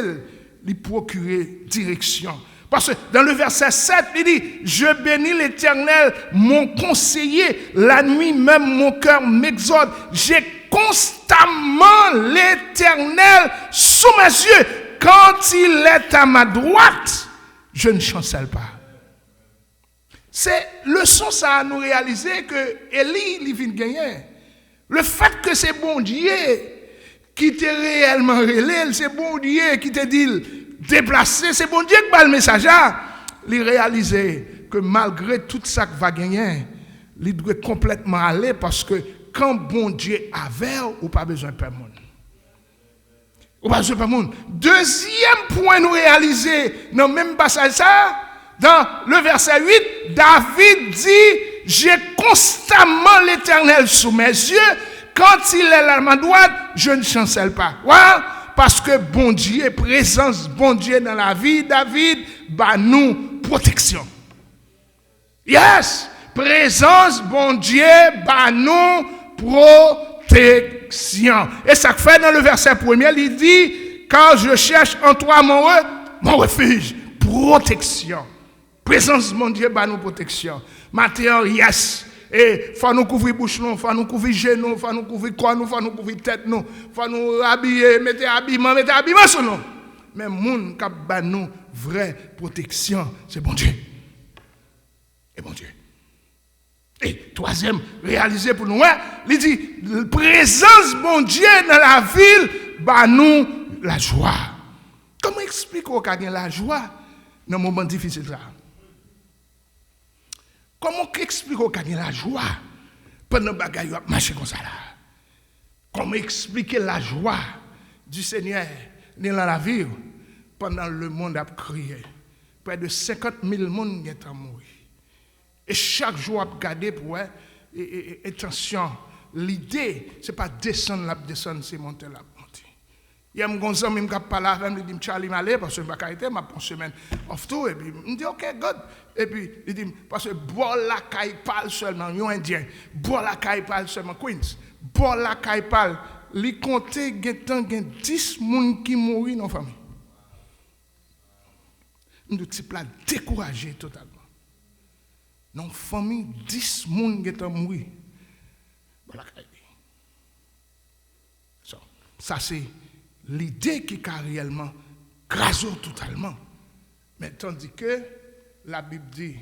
lui procurer direction. Parce que dans le verset 7, il dit, je bénis l'Éternel, mon conseiller, la nuit même mon cœur m'exhorte. J'ai constamment l'Éternel sous mes yeux. Quand il est à ma droite, je ne chancelle pas. C'est leçon ça à nous réaliser que Élie, il vient de gagner. Le fait que c'est bon Dieu qui t'a réellement relé, c'est bon Dieu qui t'a dit déplacer, c'est bon Dieu qui va le message. Il réaliser que malgré tout ça qu'il va gagner, il doit complètement aller parce que quand bon Dieu avait, ou pas besoin de personne. Ou pas besoin de personne. Deuxième point nous réaliser dans le même passage ça, dans le verset 8, David dit, j'ai constamment l'Éternel sous mes yeux, quand il est à ma droite, je ne chancelle pas. Ouais? Parce que bon Dieu, présence bon Dieu dans la vie, David, bah nous protection. Yes, présence bon Dieu, bah nous protection. Et ça fait dans le verset premier, il dit, car je cherche en toi mon refuge, protection. Présence mon Dieu, bah nous protection. Matin, yes. Et faut nous couvrir bouche nous, faut nous couvrir genoux, faut nous couvrir corps nous, faut nous couvrir tête nous, faut nous habiller, mettre habillement sur nous. Mais moun k'ap ba nous vraie protection, c'est bon Dieu. Et bon Dieu. Et troisième, réaliser pour nous, il dit présence bon Dieu dans la ville, ba nous la joie. Comment expliquer qu'on a la joie dans un moment difficile là? Comment expliquer qu'on a la joie pendant que bagaille a marché comme ça là? Comment expliquer la joie du Seigneur dans la vie pendant le monde a crié? Près de 50 000 personnes sont morts. Et chaque jour a gardé pour attention l'idée, ce n'est pas descendre, c'est monter, la monter. Il y a un gonzan qui me parle avec lui, il dit Charlie Malé, parce que je ne vais pas arrêter, je prends une semaine off tout, et puis il me dit ok, good. Et puis il dit, parce que boire la caille parle seulement, il y a un Indien, boire la caille parle seulement, Queens, boire la caille parle, il compte, il y a 10 personnes qui mourent dans la famille. Nous sommes découragés totalement. Dans la famille, 10 personnes qui sont morts. Voilà. Ça, c'est l'idée qui a réellement crasé totalement. Mais tandis que la Bible dit,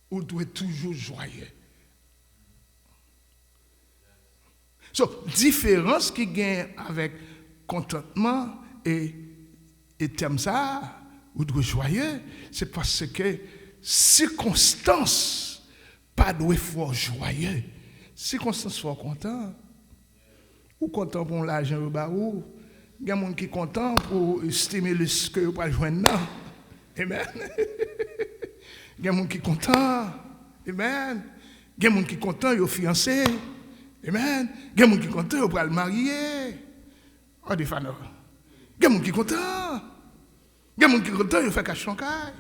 vous devez toujours joyeux. Différence qui gagne avec contentement et thème ça, vous devez joyeux, c'est parce que circonstances pas de fort joyeux. Circonstances fort content. Ou content pour l'argent au barou. Il y a des gens qui sont contents pour estimer ce que vous pouvez joindre. Amen. Il y a des gens qui sont contents. Amen. Il y a des gens qui sont contents, ils sont fiancés. Amen. Il y a des gens qui sont contents, ils vont le marier. Oh, des fans. Il y a des gens qui sont contents. Il y a des gens qui sont contents, ils font cacher son caille.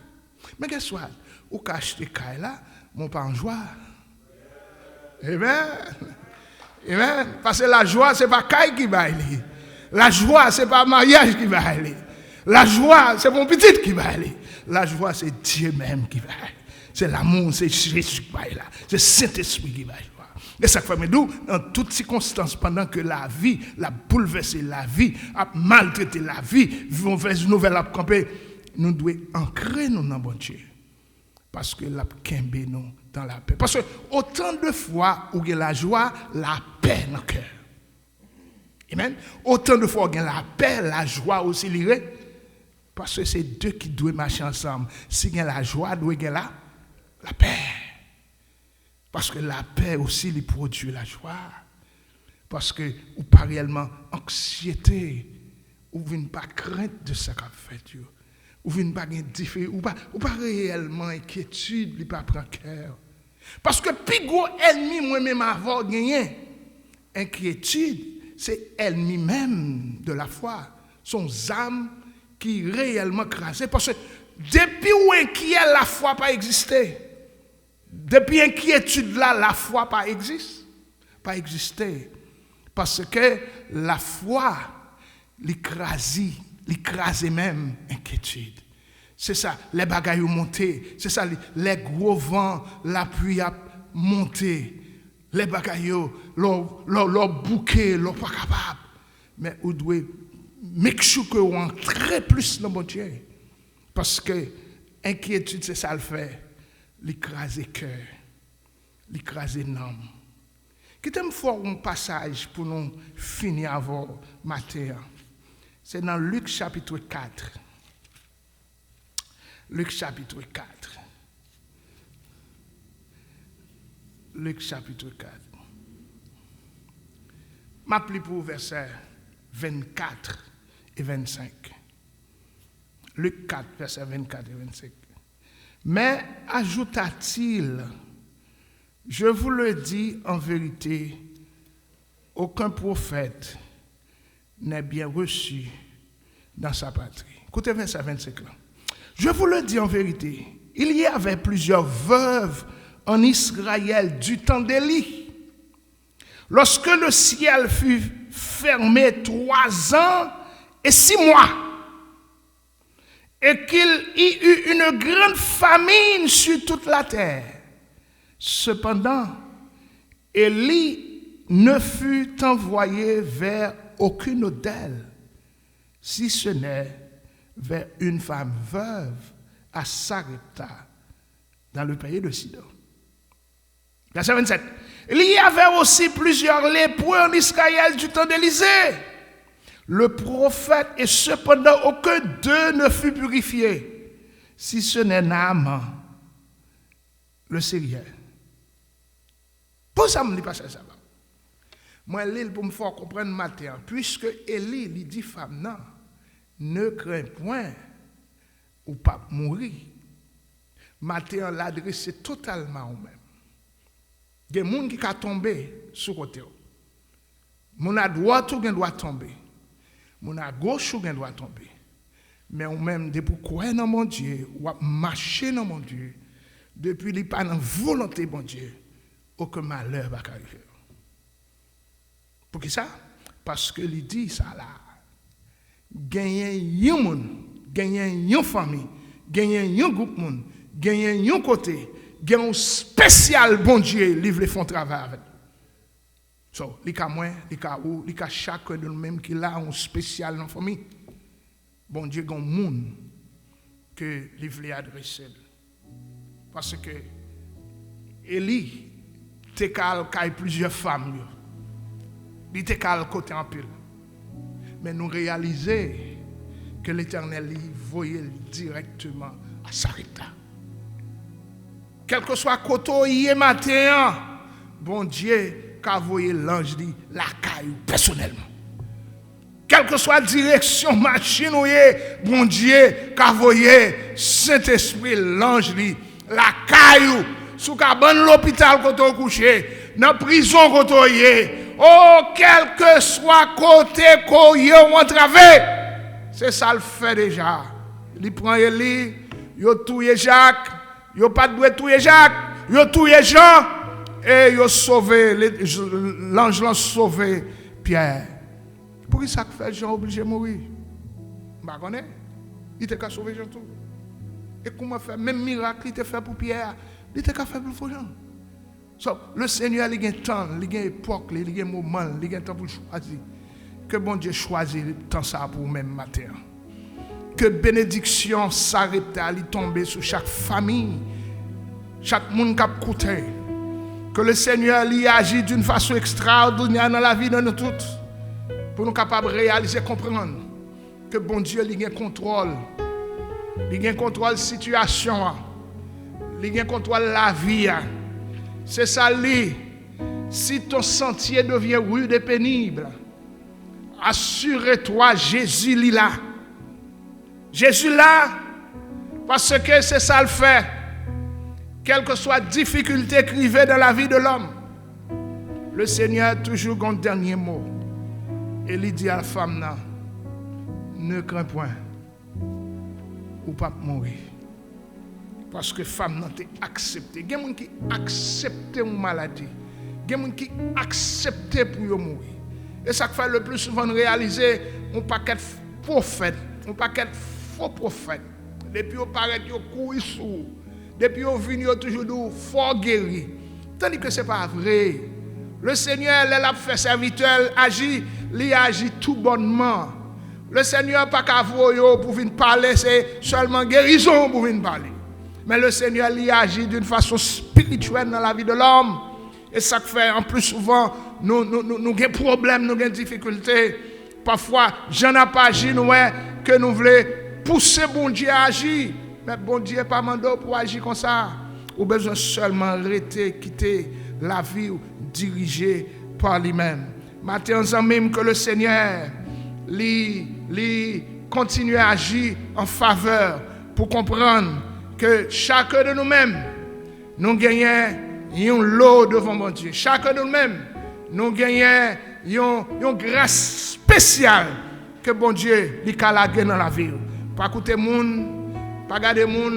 Mais qu'est-ce que soit, ou cache tes cailles là, mon pas en joie. Amen. Amen. Parce que la joie, ce n'est pas caille qui va aller. La joie, ce n'est pas mariage qui va aller. La joie, c'est mon petit qui va aller. La joie, c'est Dieu même qui va aller. C'est l'amour, c'est Jésus qui va aller là. C'est Saint-Esprit qui va aller. Et ça fait nous, dans toutes circonstances, pendant que la vie, la bouleversé la vie, a maltraité la vie, mauvaise nouvelle a campé, nous devons ancrer nous dans bon Dieu. Parce que la kembe nous dans la paix. Parce que autant de fois où il y a la joie, la paix dans le cœur. Amen. Autant de fois où il y a la paix, la joie aussi liée. Parce que c'est deux qui doivent marcher ensemble. Si il y a la joie, il y a la paix. Parce que la paix aussi lui produit la joie. Parce que ou pas réellement anxiété, ou une pas crainte de ce qu'a fait Dieu. Ou une pas ou pas réellement inquiétude, il pas prend cœur. Parce que plus gros ennemi moi-même avoir gagné inquiétude, c'est ennemi même de la foi, son âme qui réellement crasé. Parce que depuis où inquiet la foi pas existé. Depuis inquiétude là, la foi pas existe, pas existé. Parce que la foi l'écrase même inquiétude. C'est ça, les bagailles ont monté. C'est ça, les gros vents, la pluie a monté. Les bagailles, leur bouquet, leur pas capable. Mais vous devez make sure que vous entrez plus dans mon Dieu. Parce que inquiétude, c'est ça le fait. L'écraser cœur, l'écraser l'âme. Quittez-moi faire un passage pour nous finir avant matin. C'est dans Luc chapitre 4. Luc chapitre 4. Luc chapitre 4. M'appelez pour versets 24 et 25. Luc 4, versets 24 et 25. Mais ajouta-t-il, je vous le dis en vérité, aucun prophète n'est bien reçu dans sa patrie. Écoutez verset 25 là. Je vous le dis en vérité, il y avait plusieurs veuves en Israël du temps d'Élie. Lorsque le ciel fut fermé 3 ans et 6 mois, et qu'il y eut une grande famine sur toute la terre. Cependant, Élie ne fut envoyé vers aucune d'elles, si ce n'est vers une femme veuve à Sarepta, dans le pays de Sidon. Verset 27. Il y avait aussi plusieurs lépreux en Israël du temps d'Élisée. Le prophète, et cependant aucun d'eux ne fut purifié, si ce n'est Naaman, le Syrien. Pour ça, je ne dis pas ça. Moi, l'île pour me faire comprendre matin, puisque Élie lui dit, femme, non, ne crains point ou pas mourir. Matin, l'adresse totalement au même. Il y a des gens qui sont tombés sur le côté. Mon à droite ou doit tomber. Mon à gauche ou doit tomber. Mais on même de pourquoi dans mon Dieu, ou marcher dans mon Dieu, depuis les pas dans volonté mon Dieu, aucun malheur va arriver. Pour qui ça? Parce que il dit ça là. Gagner un monde, gagner une famille, gagner un groupe monde, gagner un côté, gagner un spécial bon Dieu, livre les fonds travail avec. So, les cas moi, les cas où, les cas chacun de nous-mêmes qui a un spécial dans la famille. Bon Dieu, il y a un monde que il veut adresser. Parce que Élie, il a plusieurs femmes. Il a côté en pile. Mais nous réalisons que l'Éternel voyait directement à Sarepta. Quel que soit côté hier matin, bon Dieu, qu'a voyé l'ange dit la caille personnellement. Quelle que soit la direction machine ou bon Dieu, qu'a voyé Saint-Esprit l'ange dit la caille sous cabane l'hôpital quand on couché, dans prison quand on y oh quel que soit côté qu'on y on traverse, c'est ça le fait déjà. Il prend Élie, il touye Jacques, il pas doué touyer Jacques, il touye Jean et il sauvé l'ange l'a sauvé Pierre. Pour ça que fait Jean obligé de mourir? Bah connaît, il était qu'à sauver Jean tout. Et comment faire même miracle il était fait pour Pierre, il était qu'à faire pour Jean. So, le Seigneur il a un temps, il a une époque, il a un moment, il a un temps pour choisir. Que bon Dieu choisit le temps ça pour même matin. Que bénédiction Sarepta li tombe sur chaque famille, chaque monde qui a écouté. Que le Seigneur lui agit d'une façon extraordinaire dans la vie de nous tous. Pour nous capables de réaliser, comprendre que bon Dieu il a un contrôle. Il a un contrôle de la situation. Il a un contrôle de la vie. C'est ça, si ton sentier devient rude et pénible, assure-toi, Jésus est là. Jésus est là, parce que c'est ça le fait. Quelle que soit la difficulté qui arrive dans la vie de l'homme, le Seigneur a toujours un dernier mot. Et il dit à la femme, ne crains point, ou pas mourir. Parce que femme n'a été acceptée. Il y a des gens qui acceptent une maladie. Il y a des gens qui acceptent pour mourir. Et ça fait le plus souvent réaliser un paquet de prophètes, un paquet de faux prophètes. Depuis on paraît qu'ils courent sous. Depuis on vient toujours nous fort guéri. Tandis que ce n'est pas vrai. Le Seigneur, il a fait serviteur, agit, il agit tout bonnement. Le Seigneur n'a pas qu'à voir pour venir parler, c'est seulement guérison pour venir parler. Mais le Seigneur il agit d'une façon spirituelle dans la vie de l'homme. Et ça fait en plus souvent, nous avons des problèmes, nous avons des difficultés. Parfois, j'en ai pas agi, que nous voulons pousser bon Dieu à agir. Mais bon Dieu n'est pas mandé pour agir comme ça. Ou besoin seulement arrêter, quitter la vie dirigée par lui-même. Maintenant, même que le Seigneur continue à agir en faveur pour comprendre que chacun de nous-mêmes, nous gagnons un lot devant mon Dieu. Chacun de nous-mêmes, nous gagnons une grâce spéciale que bon Dieu lui a lagué dans la vie. Pas écouter les gens, pas garder les gens,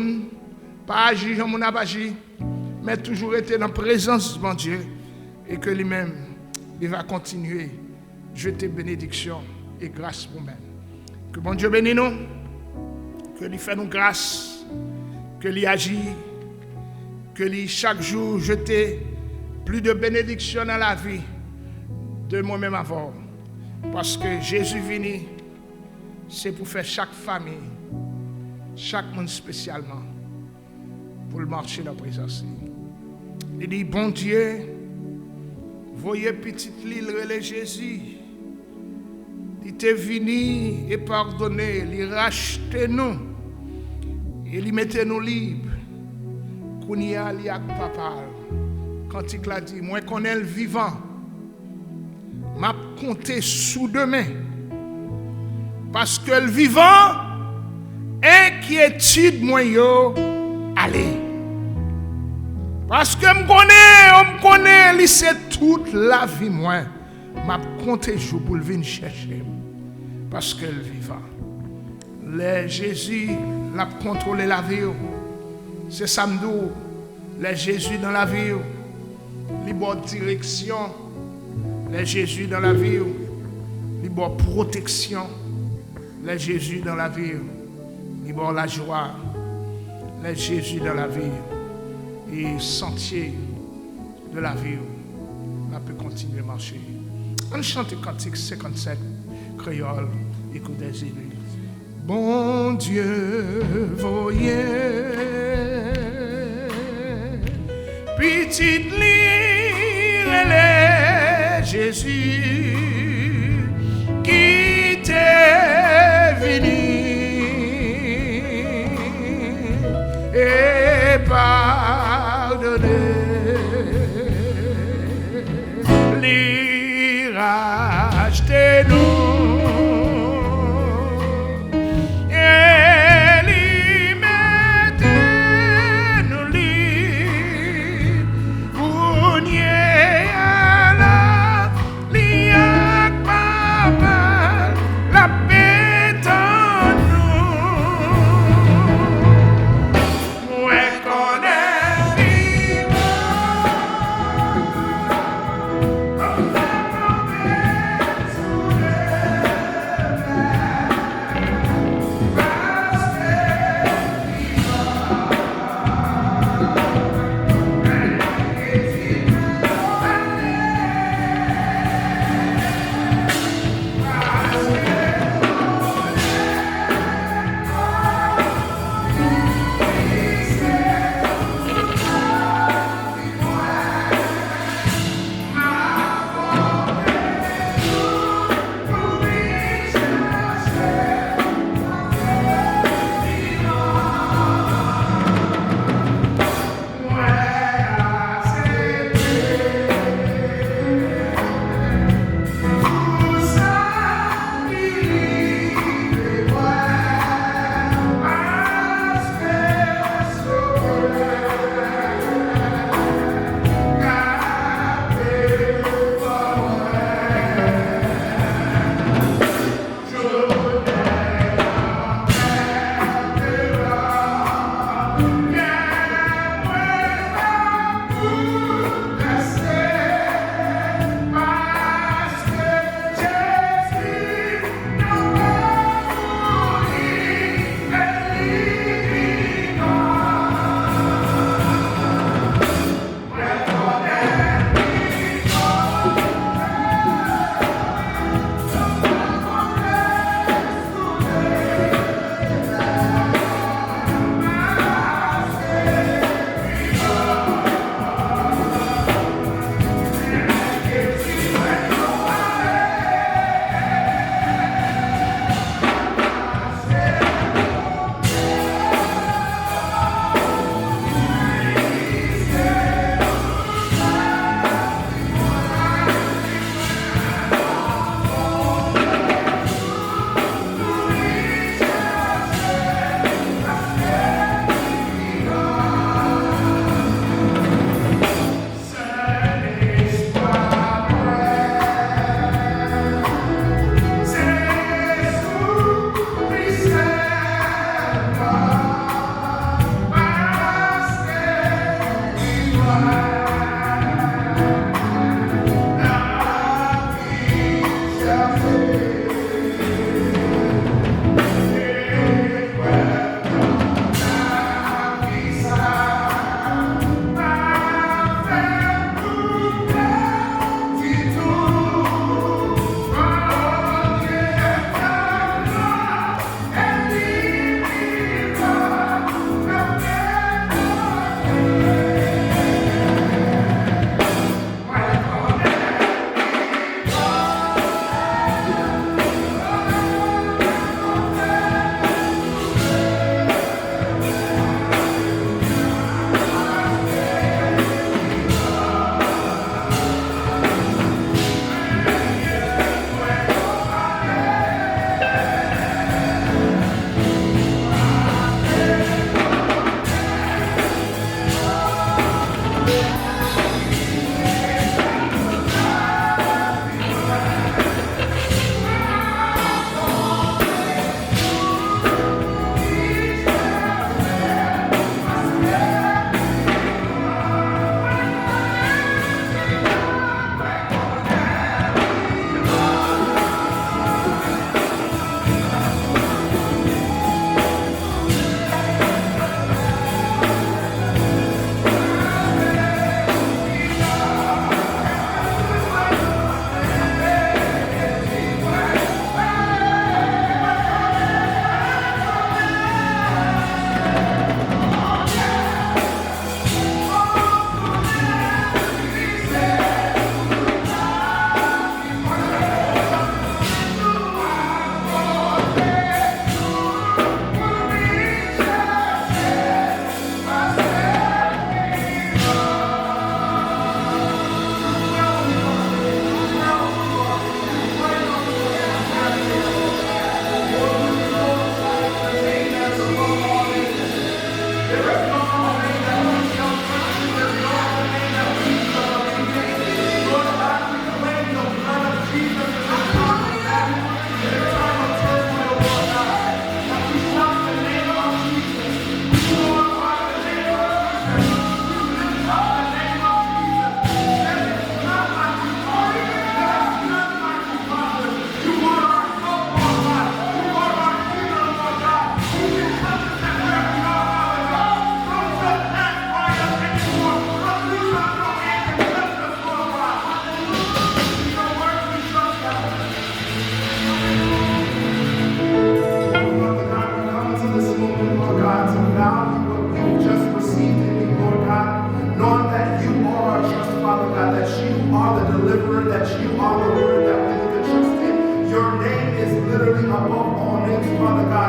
pas agir comme on a agi, mais toujours être dans la présence de mon Dieu et que lui-même, il va continuer à jeter bénédiction et grâce pour nous-mêmes. Que bon Dieu bénisse nous, que lui fait nous grâce. Que lui agit, que lui chaque jour jette plus de bénédictions dans la vie de moi-même avant. Parce que Jésus venu, c'est pour faire chaque famille, chaque monde spécialement, pour le marcher dans la présence. Il dit, bon Dieu, voyez petite l'île relais Jésus. Il est venu et pardonné, il racheté nous. Et il mettait nous libres. Qu'on y a li ak papa. Quand il a dit, moi connais le vivant. M'a compté sous demain. Parce que le vivant, inquiétude moi yo, allez. Parce que me connaît, c'est toute la vie moi. M'a compté jour pour venir chercher parce qu'elle vivant. Les Jésus l'a contrôlé la vie. C'est samedi. Les Jésus dans la vie. Les bonnes direction. Les Jésus dans la vie. Les bonnes protection. Les Jésus dans la vie. Les bonnes la joie. Les Jésus dans la vie. Et sentier de la vie. On peut continuer à marcher. On chante cantique 57, créole, écoute des élus. Bon Dieu, voyez, petite lire les Jésus qui t'est venu et pardonner. Rachetez-nous et lui mettez-nous libres pour nier à la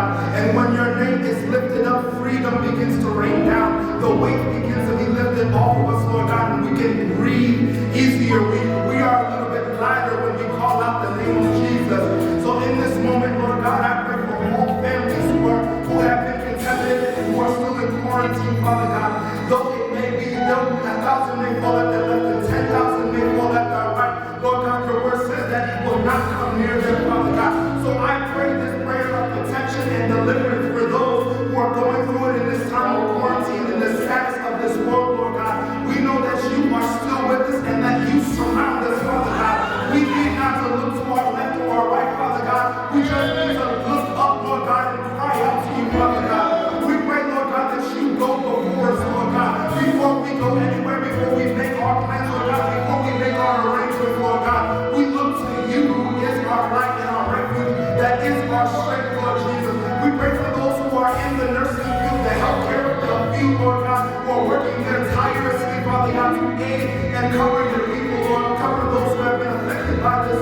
God. And when your name is lifted up, freedom begins to rain down. The weight begins to be lifted off of us, Lord God, and we can breathe easier. We are a little bit lighter when we call out the name of Jesus. So in this moment, Lord God, I pray for all families who have been contaminated and who are still in quarantine, Father God. Though it may be, though 1,000 may fall at their left and 10,000 may fall at their right, Lord God, your word says that it will not come near them, Father God. So I pray this prayer of protection and deliverance for those who are going through it in this time of quarantine, in the status of this world, Lord God. We know that you are still with us and that you surround us, Father God. We need not to look to our left or our right, Father God. We just need to look up, Lord God, and cry out to you, Father God. We pray, Lord God, that you go before us, Lord God. Before we go anywhere, before we make our plans, Lord God, before we make our arrangements, Lord God, we look to you who is our light and our refuge, that is our strength, Lord Jesus. We pray for those who are in the nursing field, the healthcare field, Lord God, who are working there tirelessly, Father God, to aid and cover your people, Lord. Cover those who have been affected by this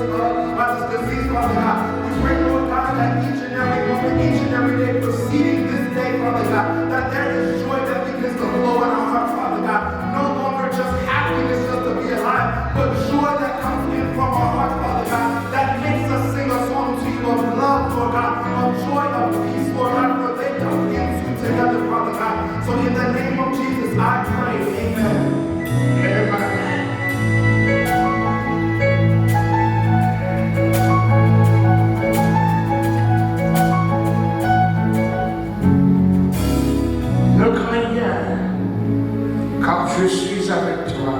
disease, Father God. We pray, Lord God, that each and every moment, each and every day preceding this day, Father God, that there is joy that begins to flow in our hearts, Father God. No longer just happiness just to be alive, but joy that comes in from our hearts, Father God, that makes us sing a song to you of love, Lord God, of joy, of peace, Lord God, for they come into together, Father God. So in the name of Jesus, I pray, amen. Amen. Ne crains rien, car je suis avec toi.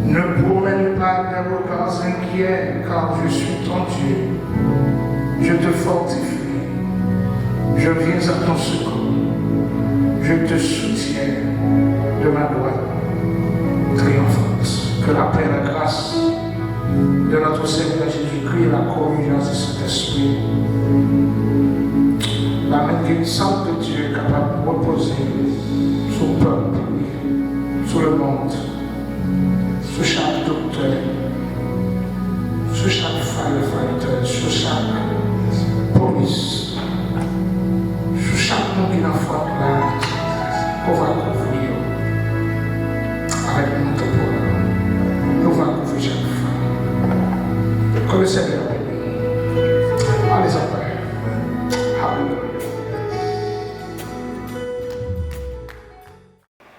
Ne promène pas des regards inquiets, car je suis ton Dieu. Je te fortifie, je viens à ton secours. Je te soutiens de ma droite triomphante. Que la paix et la grâce de notre Seigneur Jésus-Christ et la communion de Saint-Esprit, la main guérissante de Dieu capable de reposer sur le peuple, sur le monde, sur chaque docteur, sur chaque firefighter, sur chaque police, sur chaque monde qui n'a pas là, qu'on va couvrir avec notre pouvoir. Nous allons couvrir chaque femme. Que le Seigneur bénisse. Allez en paix. Alléluia.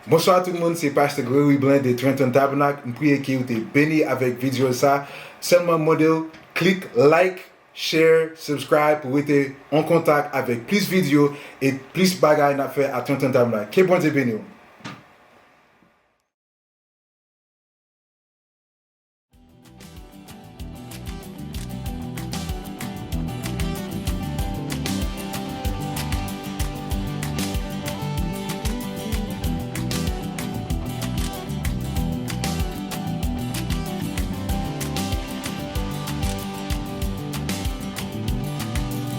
Bonsoir tout le monde, c'est Pasteur Gregory Blanc de Trenton Tabernacle. Je prie que vous êtes bénis avec vidéo ça. Seulement modèle, clique like, share, subscribe pour être en contact avec plus de vidéos et plus de bagages à faire à Trenton Tabernacle. Que bon Dieu bénisse.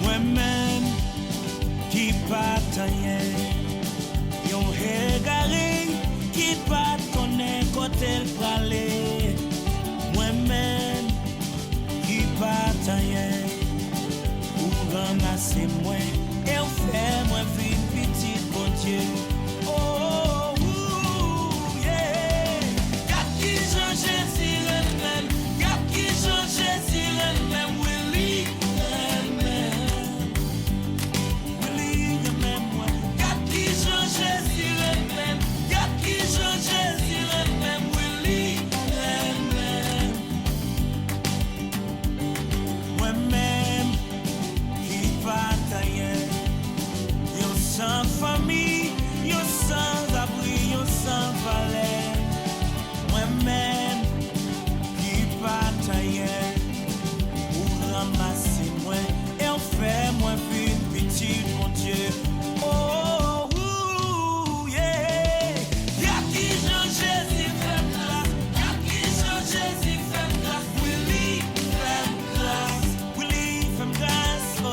Moi-même qui bataille, yon regardé qui pas connaît côté le parler. Moi-même qui bataille, pour ramasser moi et faire moi vie petit bon Dieu. Oh, yeah. Y'a qui change si elle-même, y'a qui change si elle-même, Willie. Sans famille, yo sans abri, yo sans valet. Moi-même qui bataille pour ramasser moi et on fait moi une petite mon Dieu. Oh, yeah. Y'a qui change Jésus fait grâce, y'a qui change Jésus fait grâce. Willie fait grâce, Willie fait grâce. Oh.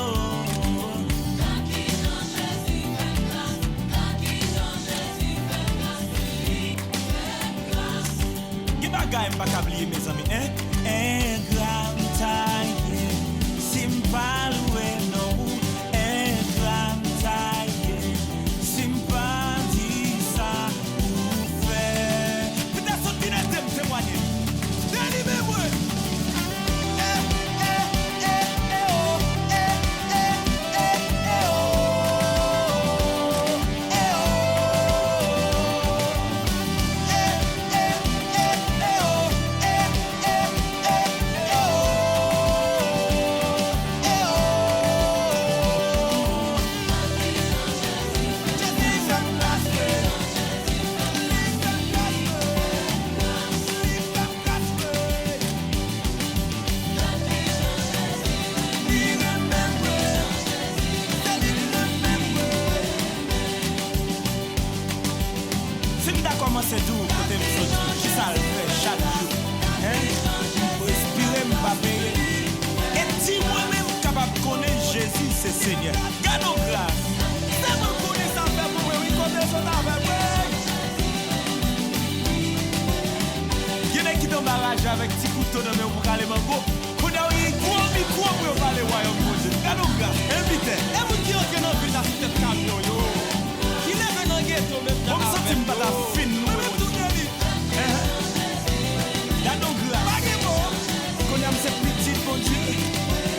commencer tout côté me sortir. Qui ça le fait chaque jour? Hein? Pour respirer, me pas payer. Et si moi-même capable de connaître Jésus, c'est Seigneur. Gardons grâce. C'est mon connaissance faire pour moi, oui, connaissance avec moi. Il y en a qui tombent barrage avec petit couteau dans mes pour aller mango. Pour nous, il y a un micro pour parler royaume de Dieu. Gardons grâce. Invitez. Et vous qui ont dans ville, dans cette camion, yo. Qui lève dans le ghetto, même dans la vie. Comme ça, tu me bats fin, nous. Gardons grâce. Qu'on aime cette petite bon Dieu.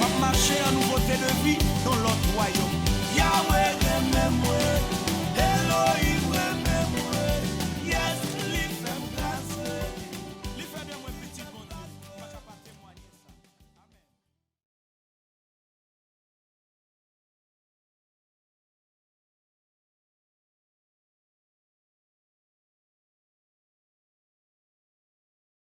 M'a marché en nouveauté de vie dans l'autre royaume. Yahweh, aime-moi.